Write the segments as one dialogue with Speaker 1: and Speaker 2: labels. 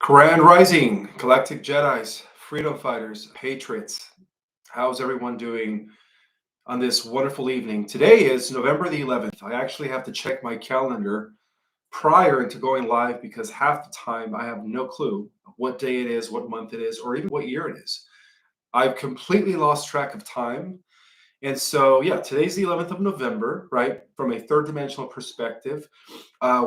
Speaker 1: Grand Rising, Galactic Jedis, Freedom Fighters, Patriots. How's everyone doing on this wonderful evening? Today is November the 11th. I actually have to check my calendar prior to going live because half the time I have no clue what day it is, what month it is, or even what year it is. I've completely lost track of time. And so, yeah, today's the 11th of November, right? From a third dimensional perspective,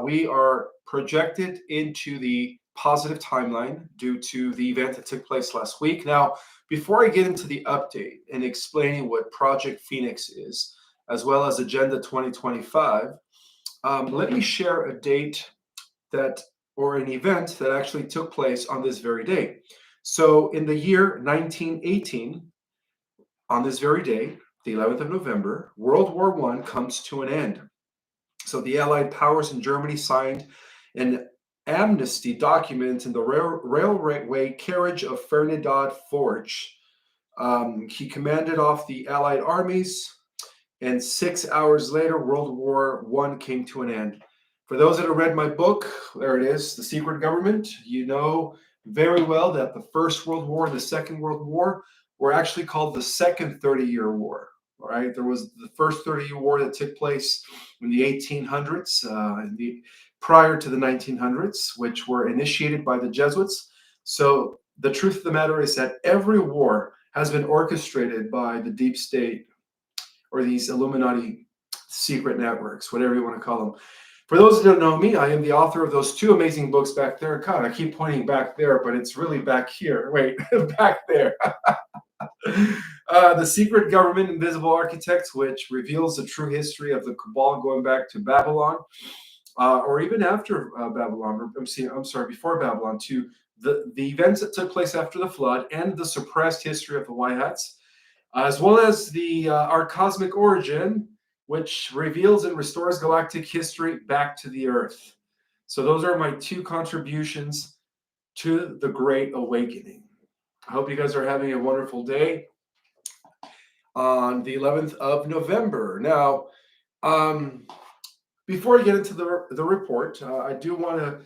Speaker 1: we are projected into the positive timeline due to the event that took place last week. Now, before I get into the update and explaining what Project Phoenix is, as well as Agenda 2025, let me share a date that or an event that actually took place on this very day. So, in the year 1918, on this very day, the 11th of November, World War I comes to an end. So the Allied powers in Germany signed an amnesty document in the railway carriage of Ferdinand Foch. He commanded off the Allied armies, and 6 hours later, World War I came to an end. For those that have read my book, there it is, The Secret Government. You know very well that the First World War and the Second World War were actually called the Second 30-Year War. All right, there was the first 30-year war that took place in the 1800s, prior to the 1900s, which were initiated by the Jesuits. So the truth of the matter is that every war has been orchestrated by the deep state or these Illuminati secret networks, whatever you want to call them. For those that don't know me, I am the author of those two amazing books back there. God, I keep pointing back there, but it's really back here. Wait, back there. The Secret Government, Invisible Architects, which reveals the true history of the cabal going back to Babylon, or even after Babylon. Or, I'm sorry, before Babylon, to the events that took place after the flood and the suppressed history of the White Hats, as well as the our cosmic origin, which reveals and restores galactic history back to the Earth. So those are my two contributions to the Great Awakening. I hope you guys are having a wonderful day on the 11th of November. Now, before I get into the report, I do want to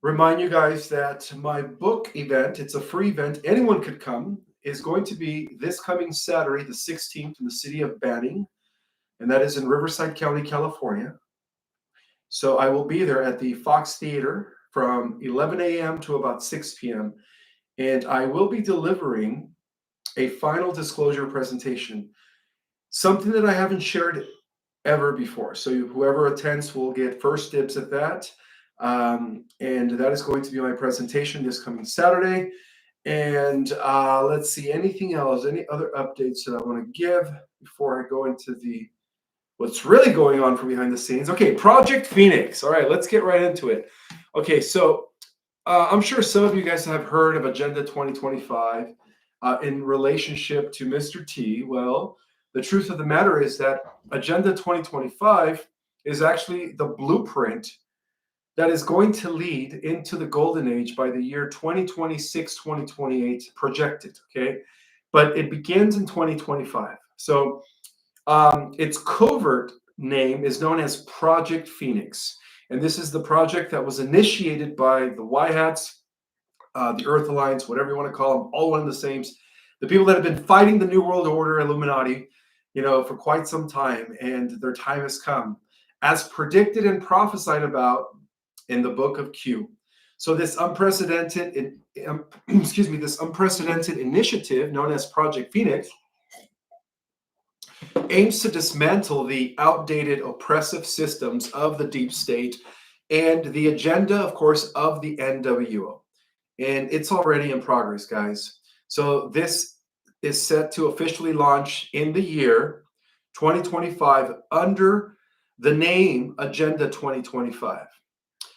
Speaker 1: remind you guys that my book event, it's a free event, anyone could come, is going to be this coming Saturday, the 16th, in the city of Banning, and that is in Riverside County, California. So I will be there at the Fox Theater from 11 a.m. to about 6 p.m., and I will be delivering a final disclosure presentation, something that I haven't shared ever before. So whoever attends will get first dibs at that. And that is going to be my presentation this coming Saturday. And let's see, anything else, any other updates that I want to give before I go into what's really going on from behind the scenes. Okay, Project Phoenix. All right, let's get right into it. Okay, so I'm sure some of you guys have heard of Agenda 2025 in relationship to Mr. T. Well, the truth of the matter is that Agenda 2025 is actually the blueprint that is going to lead into the golden age by the year 2026, 2028 projected, okay? But it begins in 2025. So its covert name is known as Project Phoenix. And this is the project that was initiated by the White Hats, the Earth Alliance, whatever you want to call them, all one and the same. The people that have been fighting the New World Order, Illuminati, for quite some time, and their time has come, as predicted and prophesied about in the book of Q. So this unprecedented, this unprecedented initiative known as Project Phoenix aims to dismantle the outdated oppressive systems of the deep state and the agenda, of course, of the NWO. And it's already in progress, guys. So this is set to officially launch in the year 2025 under the name Agenda 2025.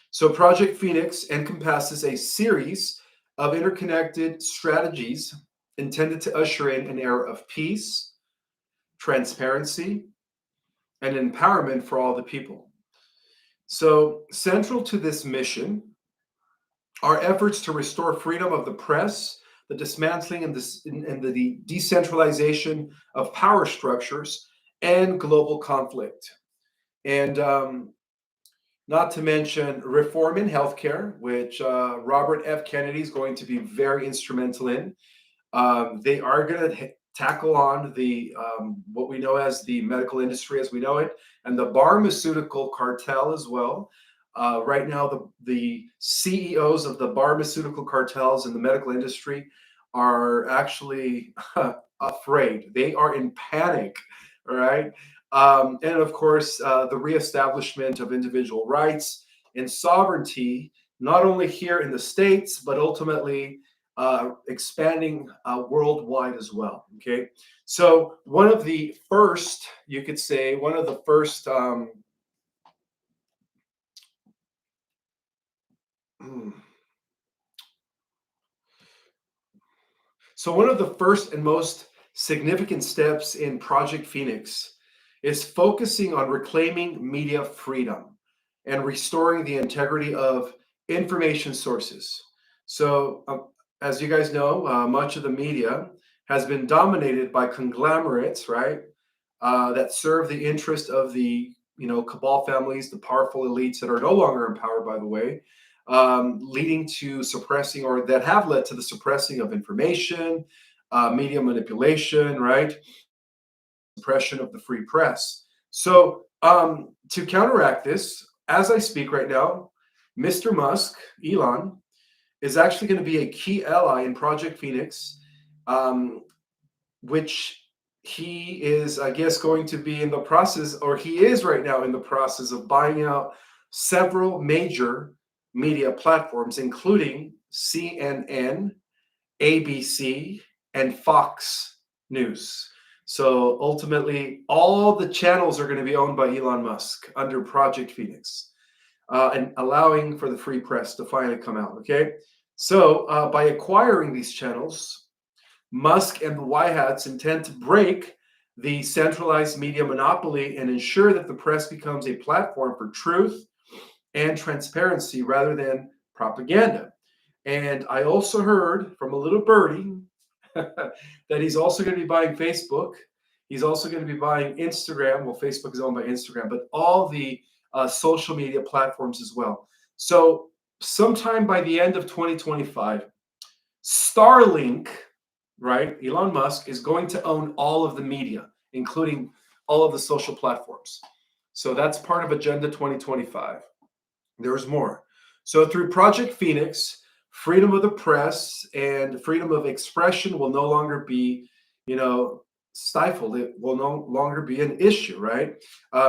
Speaker 1: So Project Phoenix encompasses a series of interconnected strategies intended to usher in an era of peace, transparency, and empowerment for all the people. So central to this mission are efforts to restore freedom of the press, the dismantling and the decentralization of power structures, and global conflict. And not to mention reform in healthcare, which Robert F. Kennedy is going to be very instrumental in. They are going to tackle on the what we know as the medical industry as we know it, and the pharmaceutical cartel as well. Right now, the CEOs of the pharmaceutical cartels in the medical industry are actually afraid. They are in panic, all right? And of course, the reestablishment of individual rights and sovereignty, not only here in the States, but ultimately expanding worldwide as well. Okay, so one of the first, you could say, one of the first. Hmm, So, one of the first and most significant steps in Project Phoenix is focusing on reclaiming media freedom and restoring the integrity of information sources. So, as you guys know, much of the media has been dominated by conglomerates, right? That serve the interest of the cabal families, the powerful elites that are no longer in power, by the way, leading to suppressing or that have led to the suppressing of information, media manipulation, right? Suppression of the free press. So to counteract this, as I speak right now, Mr. Musk, Elon, is actually going to be a key ally in Project Phoenix. Which he is, I guess, going to be in the process, or he is right now in the process of buying out several major media platforms, including CNN, ABC, and Fox News. So ultimately, all the channels are going to be owned by Elon Musk under Project Phoenix, and allowing for the free press to finally come out. Okay. So by acquiring these channels, Musk and the White Hats intend to break the centralized media monopoly and ensure that the press becomes a platform for truth and transparency rather than propaganda. And I also heard from a little birdie that he's also going to be buying Facebook. He's also going to be buying Instagram. Well, Facebook is owned by Instagram, but all the social media platforms as well. So, sometime by the end of 2025, Starlink, right? Elon Musk is going to own all of the media, including all of the social platforms. So that's part of Agenda 2025. There's more. So through Project Phoenix, freedom of the press and freedom of expression will no longer be, stifled. It will no longer be an issue, right?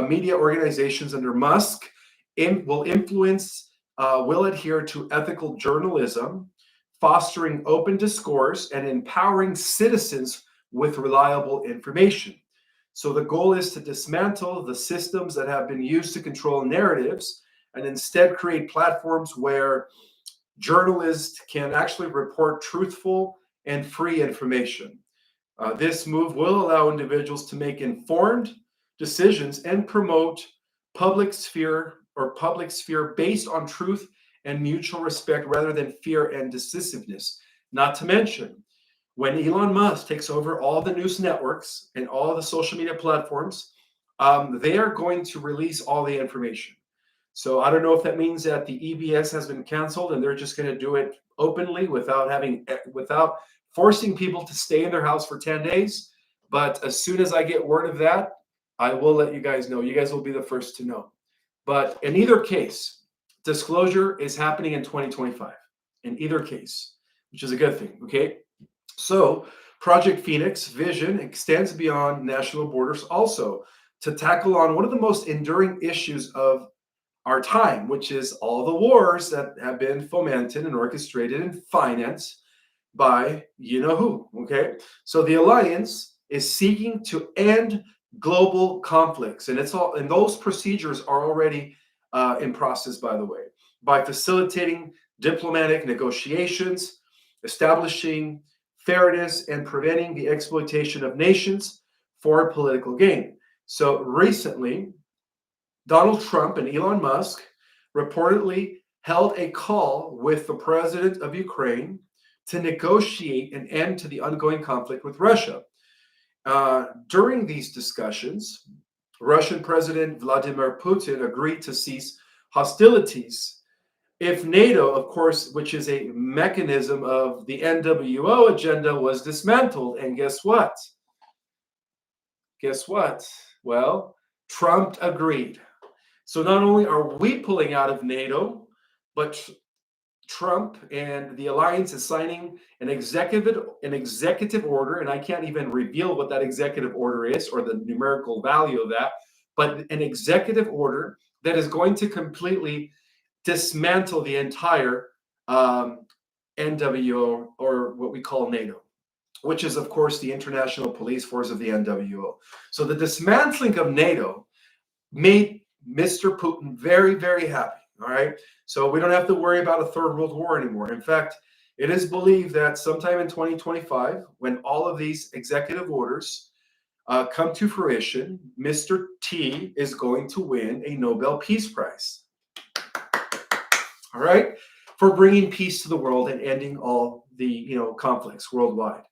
Speaker 1: Media organizations under Musk will influence, will adhere to ethical journalism, fostering open discourse and empowering citizens with reliable information. So the goal is to dismantle the systems that have been used to control narratives and instead create platforms where journalists can actually report truthful and free information. This move will allow individuals to make informed decisions and promote public sphere based on truth and mutual respect rather than fear and decisiveness. Not to mention, when Elon Musk takes over all the news networks and all the social media platforms, they are going to release all the information. So I don't know if that means that the EBS has been canceled and they're just going to do it openly without forcing people to stay in their house for 10 days. But as soon as I get word of that, I will let you guys know. You guys will be the first to know. But in either case, disclosure is happening in 2025. In either case, which is a good thing. Okay. So Project Phoenix vision extends beyond national borders also to tackle on one of the most enduring issues of our time, which is all the wars that have been fomented and orchestrated and financed by you know who. Okay, so the alliance is seeking to end global conflicts, and those procedures are already in process, by the way, by facilitating diplomatic negotiations, establishing fairness, and preventing the exploitation of nations for political gain. So recently, Donald Trump and Elon Musk reportedly held a call with the president of Ukraine to negotiate an end to the ongoing conflict with Russia. During these discussions, Russian President Vladimir Putin agreed to cease hostilities if NATO, of course, which is a mechanism of the NWO agenda, was dismantled. And guess what? Guess what? Well, Trump agreed. So not only are we pulling out of NATO, but Trump and the alliance is signing an executive order, and I can't even reveal what that executive order is or the numerical value of that, but an executive order that is going to completely dismantle the entire NWO, or what we call NATO, which is, of course, the international police force of the NWO. So the dismantling of NATO made Mr. Putin very, very happy. All right. So we don't have to worry about a third world war anymore. In fact, it is believed that sometime in 2025, when all of these executive orders come to fruition, Mr. T is going to win a Nobel Peace Prize. All right, for bringing peace to the world and ending all the conflicts worldwide.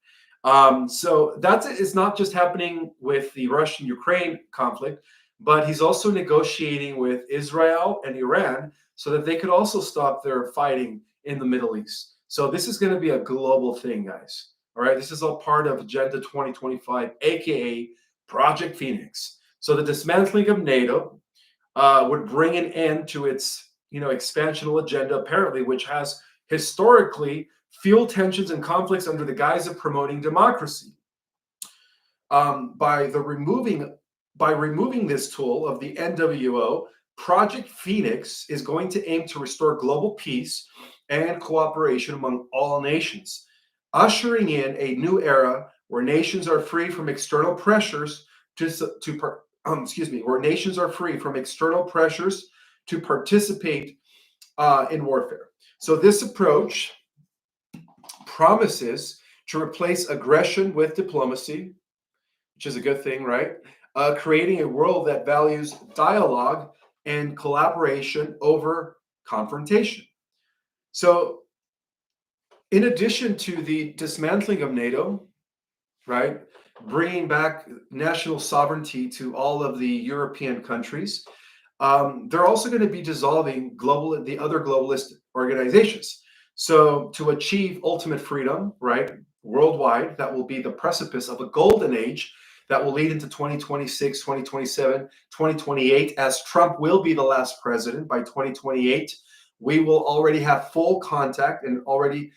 Speaker 1: So that's it. It's not just happening with the Russian-Ukraine conflict, but he's also negotiating with Israel and Iran so that they could also stop their fighting in the Middle East. So this is going to be a global thing, guys. All right, this is all part of Agenda 2025, aka Project Phoenix. So the dismantling of NATO would bring an end to its expansional agenda, apparently, which has historically fueled tensions and conflicts under the guise of promoting democracy. By removing this tool of the NWO, Project Phoenix is going to aim to restore global peace and cooperation among all nations, ushering in a new era where nations are free from external pressures where nations are free from external pressures to participate in warfare. So this approach promises to replace aggression with diplomacy, which is a good thing, right? Creating a world that values dialogue and collaboration over confrontation. So in addition to the dismantling of NATO, right, bringing back national sovereignty to all of the European countries, they're also going to be dissolving the other globalist organizations. So to achieve ultimate freedom, right, worldwide, that will be the precipice of a golden age that will lead into 2026, 2027, 2028, as Trump will be the last president by 2028. We will already have full contact and already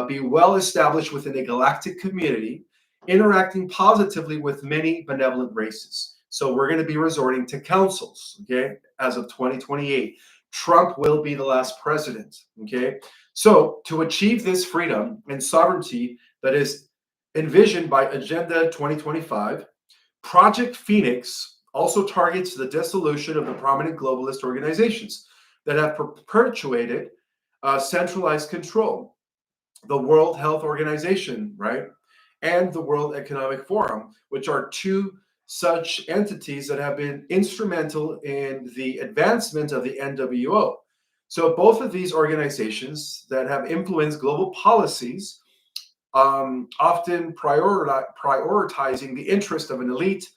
Speaker 1: be well established within a galactic community, interacting positively with many benevolent races. So we're going to be resorting to councils, okay, as of 2028. Trump will be the last president, okay? So to achieve this freedom and sovereignty that is envisioned by Agenda 2025, Project Phoenix also targets the dissolution of the prominent globalist organizations that have perpetuated centralized control. The World Health Organization, right? And the World Economic Forum, which are two such entities that have been instrumental in the advancement of the NWO. So both of these organizations that have influenced global policies, often prioritizing the interest of an elite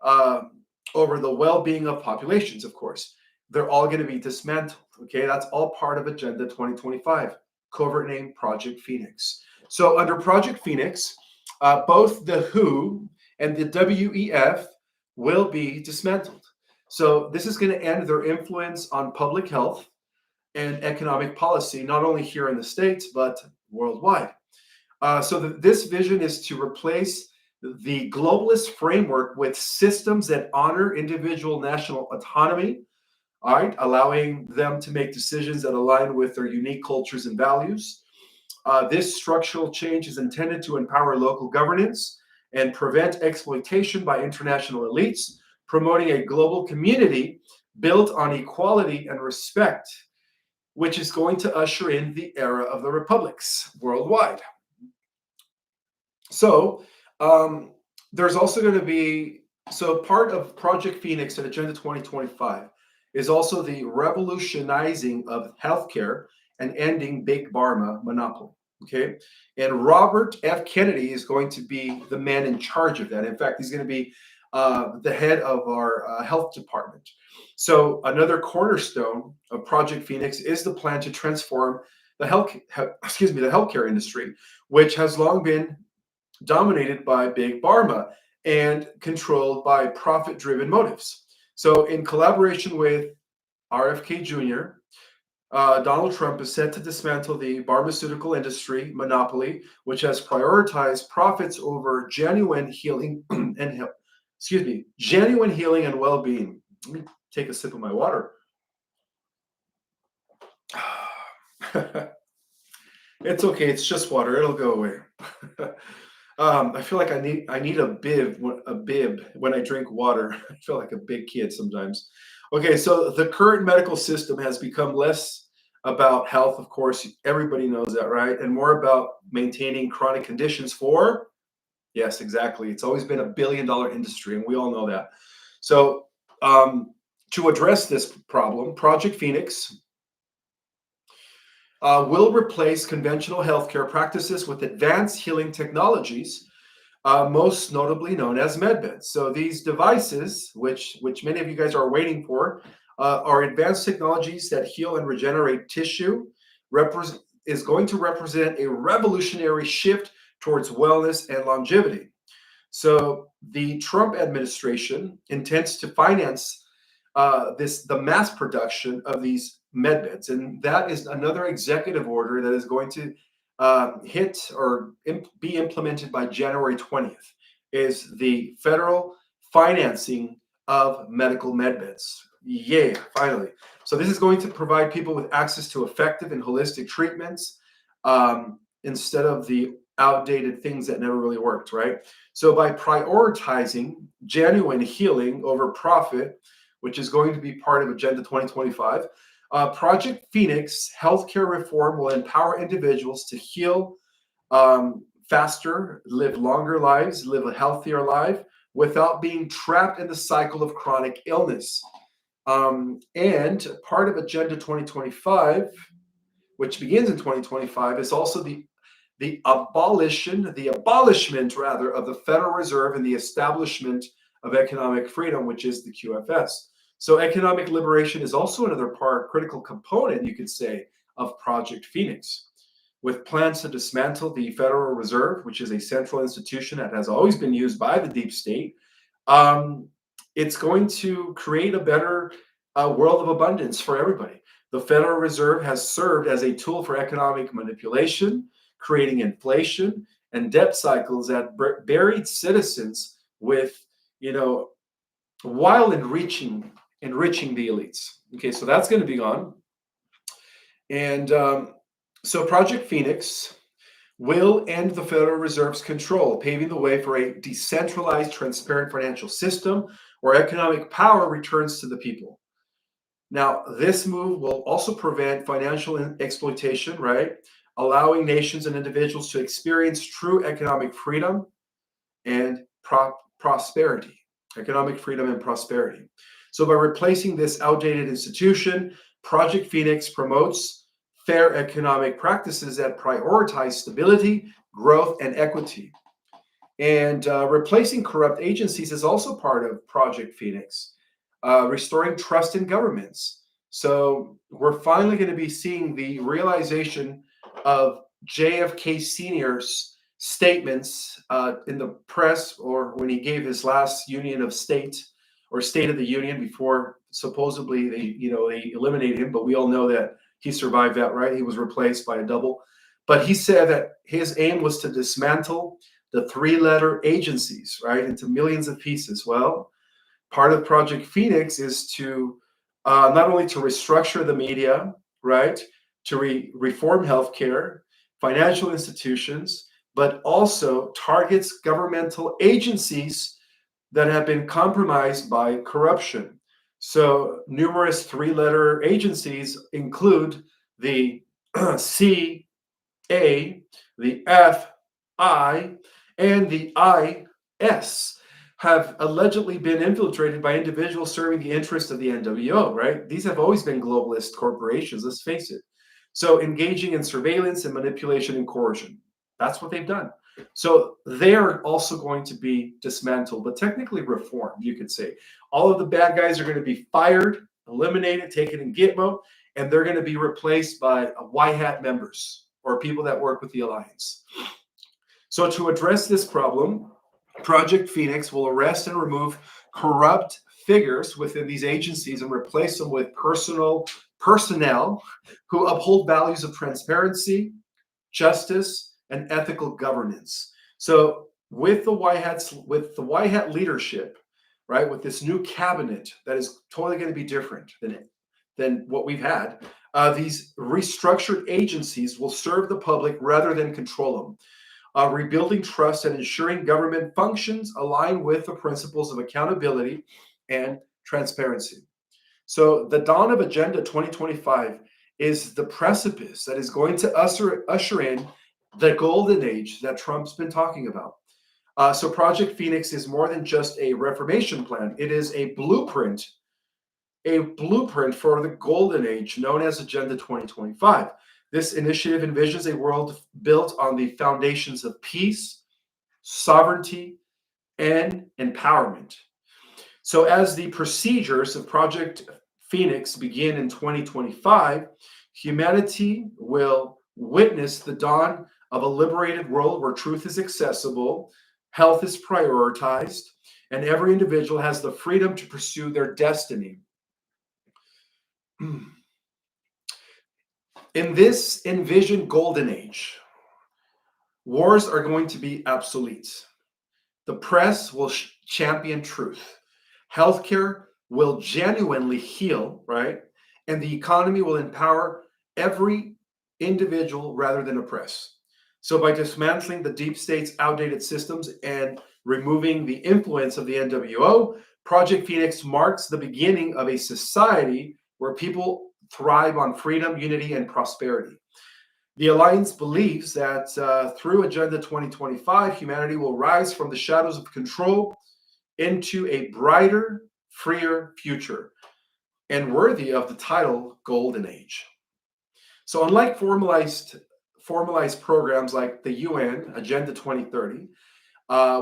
Speaker 1: over the well-being of populations, of course, they're all going to be dismantled. Okay, that's all part of Agenda 2025, covert name Project Phoenix. So under Project Phoenix, both the WHO and the WEF will be dismantled. So this is going to end their influence on public health and economic policy, not only here in the States, but worldwide. This vision is to replace the globalist framework with systems that honor individual national autonomy, all right, allowing them to make decisions that align with their unique cultures and values. This structural change is intended to empower local governance and prevent exploitation by international elites, promoting a global community built on equality and respect, which is going to usher in the era of the republics worldwide. So there's also going to be, part of Project Phoenix and Agenda 2025 is also the revolutionizing of healthcare and ending big pharma monopoly. Okay, and Robert F. Kennedy is going to be the man in charge of that. In fact, he's going to be the head of our health department. So another cornerstone of Project Phoenix is the plan to transform the healthcare industry, which has long been dominated by big pharma and controlled by profit-driven motives. So, in collaboration with RFK Jr., Donald Trump is set to dismantle the pharmaceutical industry monopoly, which has prioritized profits over genuine healing and well-being. Let me take a sip of my water. It's okay. It's just water. It'll go away. I feel like I need a bib when I drink water. I feel like a big kid sometimes. Okay, so the current medical system has become less about health, of course, everybody knows that, right? And more about maintaining chronic conditions for, yes, exactly. It's always been $1 billion industry, and we all know that. So, to address this problem, Project Phoenix will replace conventional healthcare practices with advanced healing technologies, most notably known as medbeds. So these devices, which many of you guys are waiting for, are advanced technologies that heal and regenerate tissue. Is going to represent a revolutionary shift towards wellness and longevity. So the Trump administration intends to finance the mass production of these med beds, and that is another executive order that is going to hit or be implemented by January 20th. Is the federal financing of medical med beds? Yeah, finally. So this is going to provide people with access to effective and holistic treatments instead of the outdated things that never really worked, right? So by prioritizing genuine healing over profit, which is going to be part of Agenda 2025, Project Phoenix healthcare reform will empower individuals to heal faster, live longer lives, live a healthier life without being trapped in the cycle of chronic illness. And part of Agenda 2025, which begins in 2025, is also the abolishment rather of the Federal Reserve and the establishment of economic freedom, which is the QFS. So economic liberation is also another critical component, you could say, of Project Phoenix, with plans to dismantle the Federal Reserve, which is a central institution that has always been used by the deep state. It's going to create a better world of abundance for everybody. The Federal Reserve has served as a tool for economic manipulation, creating inflation and debt cycles that buried citizens with, while enriching the elites. Okay, so that's going to be gone. And so Project Phoenix will end the Federal Reserve's control, paving the way for a decentralized, transparent financial system where economic power returns to the people. Now, this move will also prevent financial exploitation, right? Allowing nations and individuals to experience true economic freedom and prosperity. Economic freedom and prosperity. So by replacing this outdated institution, Project Phoenix promotes fair economic practices that prioritize stability, growth, and equity. And replacing corrupt agencies is also part of Project Phoenix, restoring trust in governments. So we're finally going to be seeing the realization of JFK Sr.'s statements in the press, or when he gave his last Union of State or State of the Union before supposedly they eliminated him, but we all know that he survived that, right? He was replaced by a double. But he said that his aim was to dismantle the three-letter agencies, right, into millions of pieces. Well, part of Project Phoenix is to not only to restructure the media, right, to reform healthcare, financial institutions, but also targets governmental agencies that have been compromised by corruption. So numerous three-letter agencies include the C, A, the F, I, and the IS have allegedly been infiltrated by individuals serving the interests of the NWO, right? These have always been globalist corporations, let's face it. So engaging in surveillance and manipulation and coercion. That's what they've done. So they are also going to be dismantled, but technically reformed, you could say. All of the bad guys are going to be fired, eliminated, taken in Gitmo, and they're going to be replaced by white hat members or people that work with the alliance. So to address this problem, Project Phoenix will arrest and remove corrupt figures within these agencies and replace them with personnel who uphold values of transparency, justice, and ethical governance. So with the white hat leadership, right, with this new cabinet that is totally going to be different than what we've had, these restructured agencies will serve the public rather than control them, rebuilding trust and ensuring government functions align with the principles of accountability and transparency. So the dawn of Agenda 2025 is the precipice that is going to usher in the golden age that Trump's been talking about. So Project Phoenix is more than just a reformation plan. It is a blueprint for the golden age known as Agenda 2025. This initiative envisions a world built on the foundations of peace, sovereignty, and empowerment. So, as the procedures of Project Phoenix begin in 2025, humanity will witness the dawn of a liberated world where truth is accessible, health is prioritized, and every individual has the freedom to pursue their destiny. In this envisioned golden age, wars are going to be obsolete. The press will champion truth. Healthcare will genuinely heal, right? And the economy will empower every individual rather than oppress. So, by dismantling the deep state's outdated systems and removing the influence of the NWO, Project Phoenix marks the beginning of a society where people thrive on freedom, unity, and prosperity. The Alliance believes that through Agenda 2025, humanity will rise from the shadows of control into a brighter, freer future and worthy of the title Golden Age. So, unlike formalized programs like the UN Agenda 2030,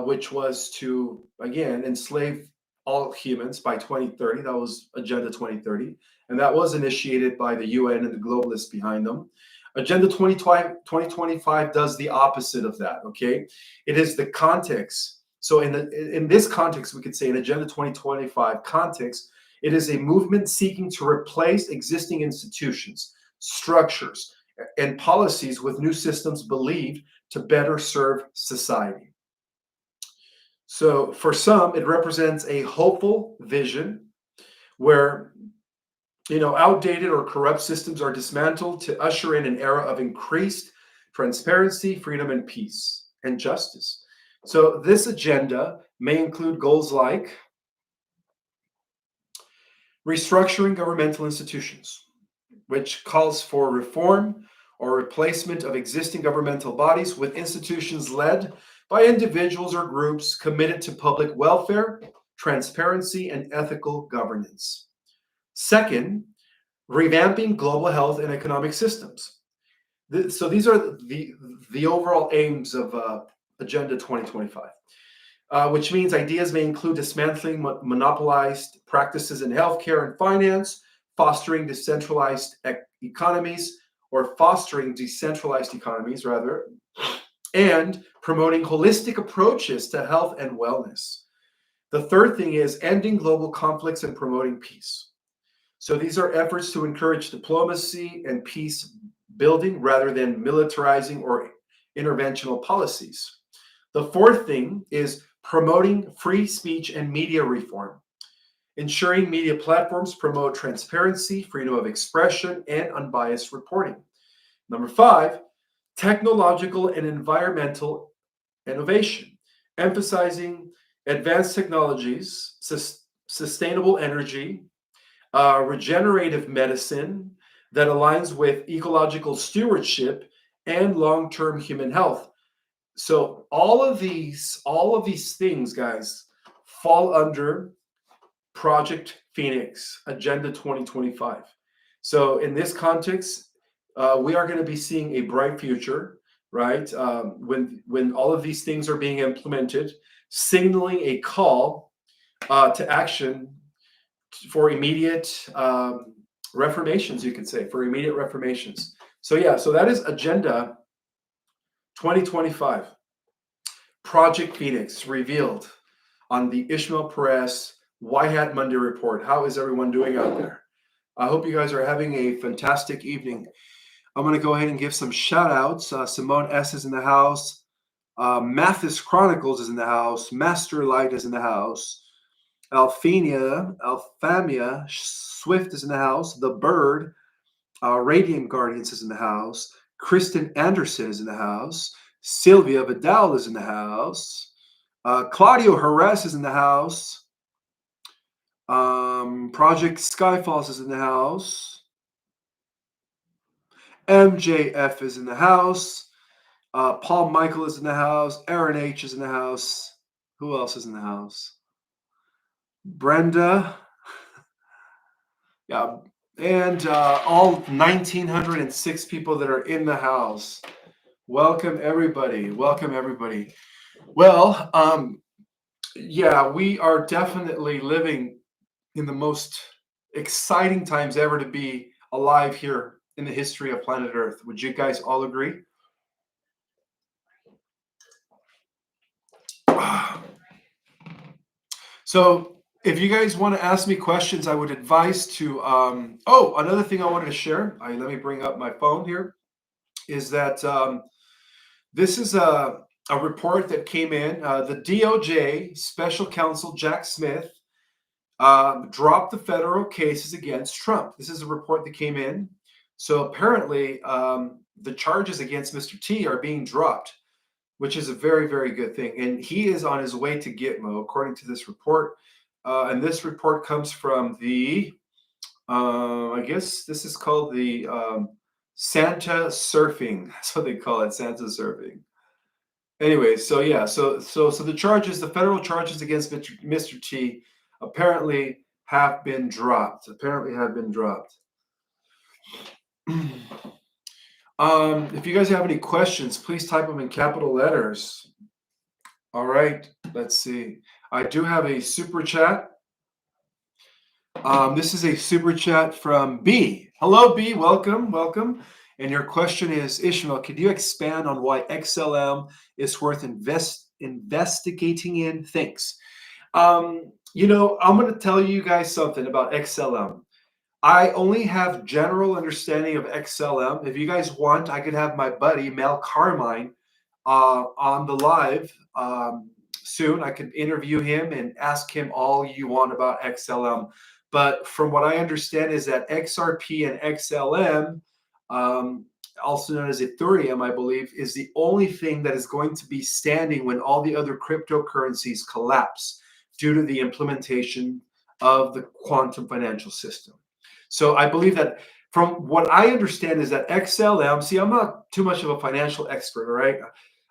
Speaker 1: which was to, again, enslave all humans by 2030. That was Agenda 2030. And that was initiated by the UN and the globalists behind them. Agenda 2025 does the opposite of that, okay? It is the context. So in this context, we could say in Agenda 2025 context, it is a movement seeking to replace existing institutions, structures, and policies with new systems believed to better serve society. So for some, it represents a hopeful vision where outdated or corrupt systems are dismantled to usher in an era of increased transparency, freedom, and peace and justice. So this agenda may include goals like restructuring governmental institutions, which calls for reform or replacement of existing governmental bodies with institutions led by individuals or groups committed to public welfare, transparency, and ethical governance. Second, revamping global health and economic systems. So these are the overall aims of Agenda 2025, which means ideas may include dismantling monopolized practices in healthcare and finance, fostering decentralized economies, or fostering decentralized economies, rather, and promoting holistic approaches to health and wellness. The third thing is ending global conflicts and promoting peace. So these are efforts to encourage diplomacy and peace building rather than militarizing or interventional policies. The fourth thing is promoting free speech and media reform, ensuring media platforms promote transparency, freedom of expression, and unbiased reporting. Number five, technological and environmental innovation, emphasizing advanced technologies, sustainable energy, regenerative medicine that aligns with ecological stewardship and long-term human health. So all of these things, guys, fall under Project Phoenix, Agenda 2025. So in this context, we are going to be seeing a bright future right? When all of these things are being implemented, signaling a call to action for immediate reformations, you could say, for immediate reformations. So yeah, so that is Agenda 2025. Project Phoenix revealed on the Ishmael Perez White Hat Monday report. How is everyone doing out there? I hope you guys are having a fantastic evening. I'm going to go ahead and give some shout outs. Simone S is in the house. Mathis Chronicles is in the house. Master Light is in the house. Alphamia Swift is in the house. The Bird, Radiant Guardians is in the house. Kristen Anderson is in the house. Sylvia Vidal is in the house. Claudio Jerez is in the house. Project Skyfalls is in the house. MJF is in the house. Paul Michael is in the house. Aaron H is in the house. Who else is in the house? Brenda. Yeah. And all 1,906 people that are in the house. Welcome, everybody. Welcome, everybody. Well, yeah, we are definitely living in the most exciting times ever to be alive here in the history of planet Earth. Would you guys all agree? So if you guys want to ask me questions, I would advise to oh, another thing I wanted to share. Let me bring up my phone here. Is that this is a report that came in. The DOJ Special Counsel Jack Smith dropped the federal cases against Trump. This is a report that came in. So apparently, the charges against Mr. T are being dropped, which is a very, very good thing. And he is on his way to Gitmo, according to this report. And this report comes from the, I guess this is called the Santa Surfing. That's what they call it, Santa Surfing. Anyway, so yeah, so the charges, the federal charges against Mr. T, apparently have been dropped. Apparently have been dropped. If you guys have any questions, please type them in capital letters. All right, let's see. I do have a super chat. This is a super chat from B. Hello, B. Welcome, welcome. And your question is, Ishmael, could you expand on why XLM is worth investigating in? Thanks. You know, I'm going to tell you guys something about XLM. I only have general understanding of XLM. If you guys want, I could have my buddy Mel Carmine on the live soon. I could interview him and ask him all you want about XLM. But from what I understand is that XRP and XLM, also known as Ethereum, I believe, is the only thing that is going to be standing when all the other cryptocurrencies collapse due to the implementation of the quantum financial system. So I believe that from what I understand is that XLM, see, I'm not too much of a financial expert, all right?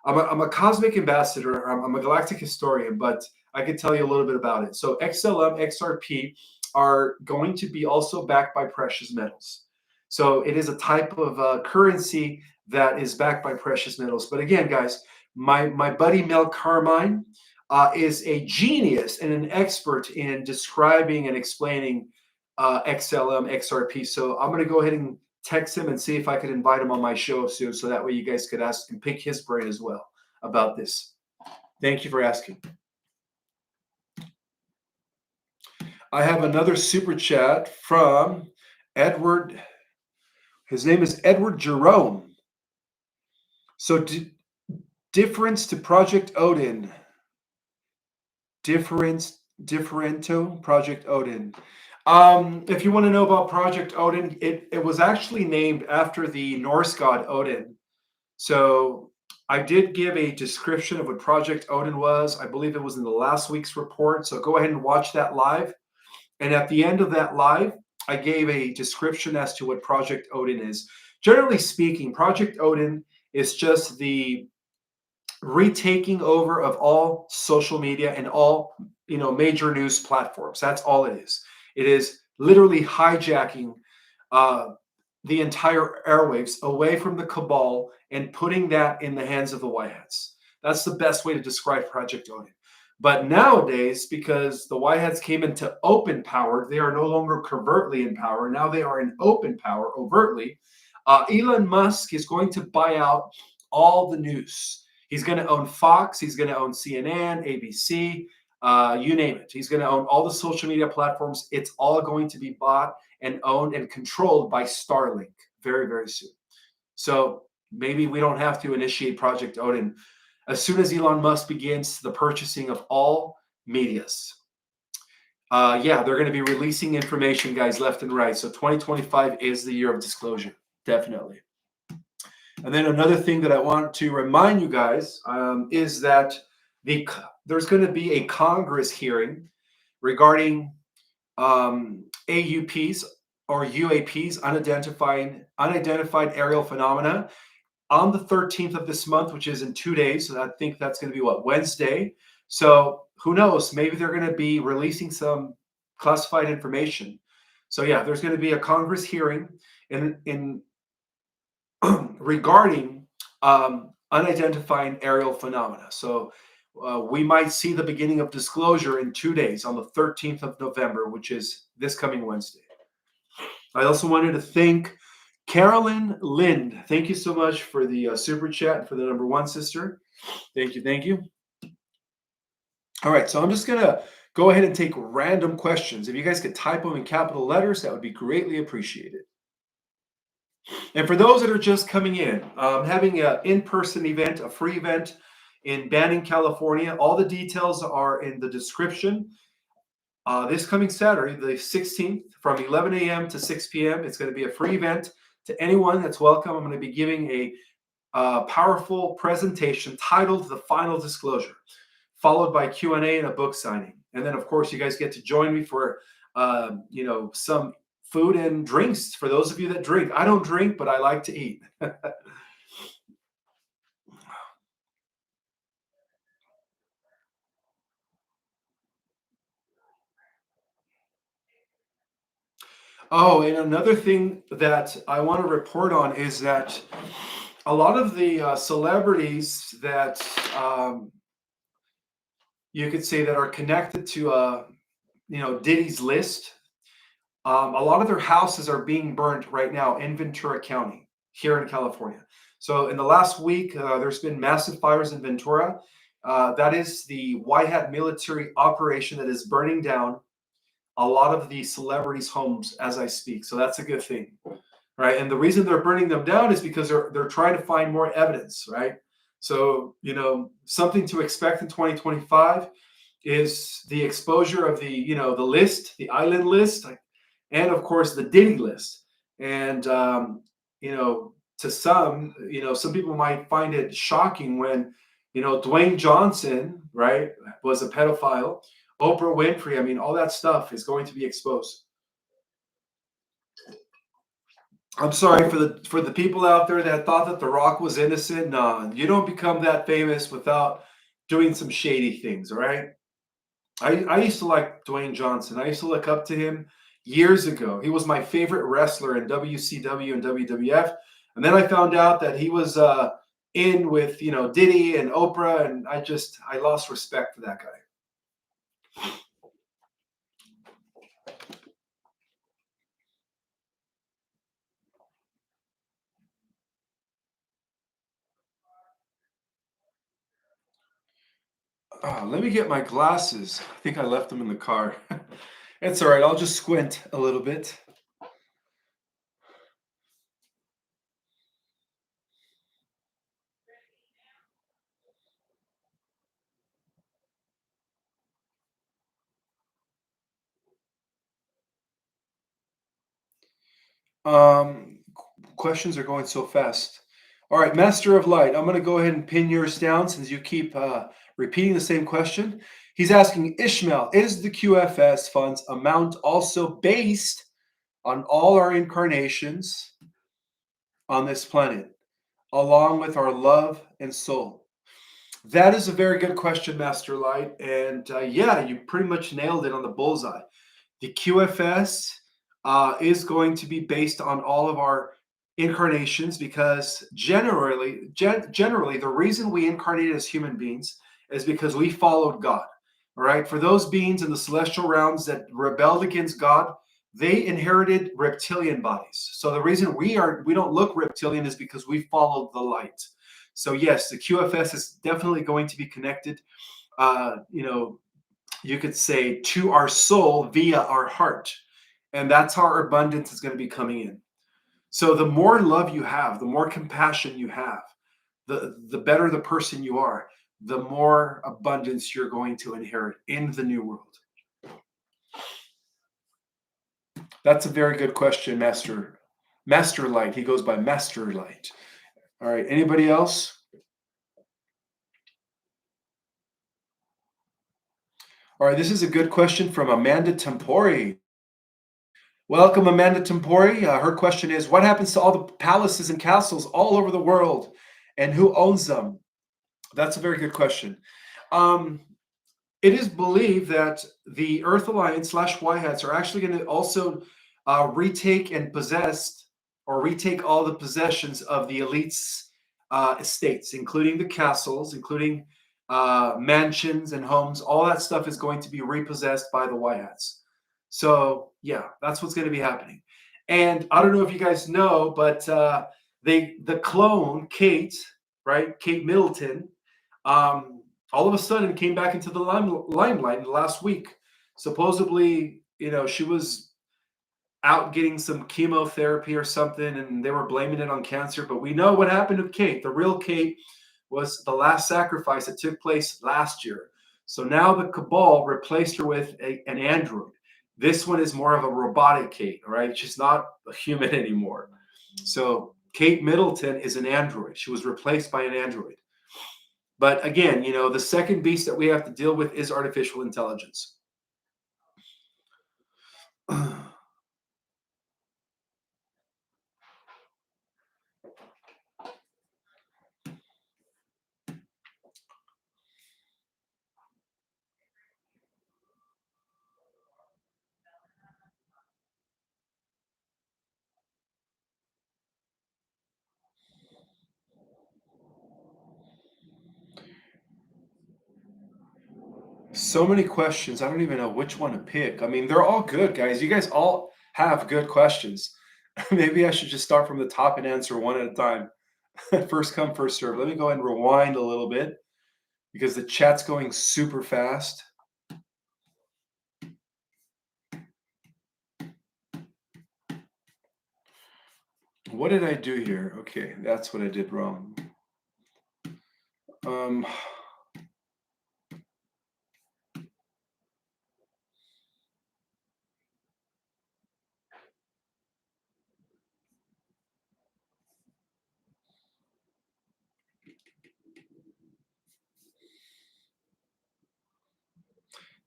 Speaker 1: I'm a cosmic ambassador, I'm a galactic historian, but I can tell you a little bit about it. So XLM, XRP are going to be also backed by precious metals. So it is a type of currency that is backed by precious metals. But again, guys, my buddy Mel Carmine is a genius and an expert in describing and explaining XLM, XRP. So I'm going to go ahead and text him and see if I could invite him on my show soon, so that way you guys could ask and pick his brain as well about this. Thank you for asking. I have another super chat from Edward. His name is Edward Jerome. So difference to Project Odin. Differento Project Odin. If you want to know about Project Odin, it was actually named after the Norse god Odin. So I did give a description of what Project Odin was. I believe it was in the last week's report. So go ahead and watch that live. And at the end of that live, I gave a description as to what Project Odin is. Generally speaking, Project Odin is just the retaking over of all social media and all major news platforms. That's all it is. It is literally hijacking the entire airwaves away from the cabal and putting that in the hands of the White Hats. That's the best way to describe Project Odin. But nowadays, because the White Hats came into open power, they are no longer covertly in power. Now they are in open power, overtly. Elon Musk is going to buy out all the news. He's going to own Fox. He's going to own CNN, ABC, you name it. He's going to own all the social media platforms. It's all going to be bought and owned and controlled by Starlink very, very soon. So maybe we don't have to initiate Project Odin as soon as Elon Musk begins the purchasing of all medias. Yeah, they're going to be releasing information, guys, left and right. So 2025 is the year of disclosure, definitely. And then another thing that I want to remind you guys is that there's going to be a Congress hearing regarding AUPs or UAPs, unidentified aerial phenomena, on the 13th of this month, which is in 2 days. So I think that's going to be what, Wednesday. So who knows? Maybe they're going to be releasing some classified information. So yeah, there's going to be a Congress hearing in regarding unidentified aerial phenomena. So we might see the beginning of disclosure in 2 days on the 13th of November, which is this coming Wednesday. I also wanted to thank Carolyn Lind. Thank you so much for the super chat and for the number one, sister. Thank you. Thank you. All right. So I'm just going to go ahead and take random questions. If you guys could type them in capital letters, that would be greatly appreciated. And for those that are just coming in, having an in-person event, a free event in Banning, California. All the details are in the description. This coming Saturday, the 16th, from 11 a.m. to 6 p.m. It's going to be a free event to anyone that's welcome. I'm going to be giving a powerful presentation titled The Final Disclosure, followed by Q&A and a book signing. And then, of course, you guys get to join me for, some food and drinks for those of you that drink. I don't drink, but I like to eat. Oh, and another thing that I want to report on is that a lot of the celebrities that you could say that are connected to, Diddy's list, a lot of their houses are being burnt right now in Ventura County here in California. So in the last week, there's been massive fires in Ventura. That is the White Hat military operation that is burning down a lot of the celebrities' homes as I speak. So that's a good thing, right? And the reason they're burning them down is because they're trying to find more evidence, right? So, something to expect in 2025 is the exposure of the list, the island list, and of course the Diddy list. And to some people might find it shocking when Dwayne Johnson, right, was a pedophile. Oprah Winfrey, I mean, all that stuff is going to be exposed. I'm sorry for the people out there that thought that The Rock was innocent. Nah, you don't become that famous without doing some shady things, all right? I used to like Dwayne Johnson. I used to look up to him years ago. He was my favorite wrestler in WCW and WWF. And then I found out that he was in with, Diddy and Oprah, and I lost respect for that guy. Let me get my glasses. I think I left them in the car. It's all right. I'll just squint a little bit. Questions are going so fast. All right, Master of Light. I'm going to go ahead and pin yours down since you keep repeating the same question. He's asking, Ishmael, is the QFS funds amount also based on all our incarnations on this planet, along with our love and soul? That is a very good question, Master Light. And yeah, you pretty much nailed it on the bullseye. The QFS is going to be based on all of our incarnations because generally the reason we incarnated as human beings is because we followed God. All right, for those beings in the celestial realms that rebelled against God, they inherited reptilian bodies. So the reason we don't look reptilian is because we followed the light. So yes, the QFS is definitely going to be connected. You know, you could say to our soul via our heart, and that's how our abundance is going to be coming in. So the more love you have, the more compassion you have, the better the person you are, the more abundance you're going to inherit in the new world. That's a very good question, Master Light. He goes by Master Light. All right. Anybody else? All right. This is a good question from Amanda Tempori. Welcome, Amanda Tempori. Her question is, what happens to all the palaces and castles all over the world, and who owns them? That's a very good question. Um, it is believed that the Earth Alliance slash White Hats are actually going to also retake and possess or retake all the possessions of the elites' estates, including the castles, including mansions and homes. All that stuff is going to be repossessed by the White Hats. So yeah, that's what's going to be happening. And I don't know if you guys know, but the clone Kate, right, Kate Middleton, all of a sudden came back into the limelight in the last week. Supposedly, she was out getting some chemotherapy or something, and they were blaming it on cancer. But we know what happened to Kate. The real Kate was the last sacrifice that took place last year. So now the cabal replaced her with an android. This one is more of a robotic Kate, all right? She's not a human anymore. So Kate Middleton is an android. She was replaced by an android. But again, the second beast that we have to deal with is artificial intelligence. So many questions. I don't even know which one to pick. I mean, they're all good, guys. You guys all have good questions. Maybe I should just start from the top and answer one at a time. First come, first serve. Let me go and rewind a little bit because the chat's going super fast. What did I do here? Okay, that's what I did wrong. Um,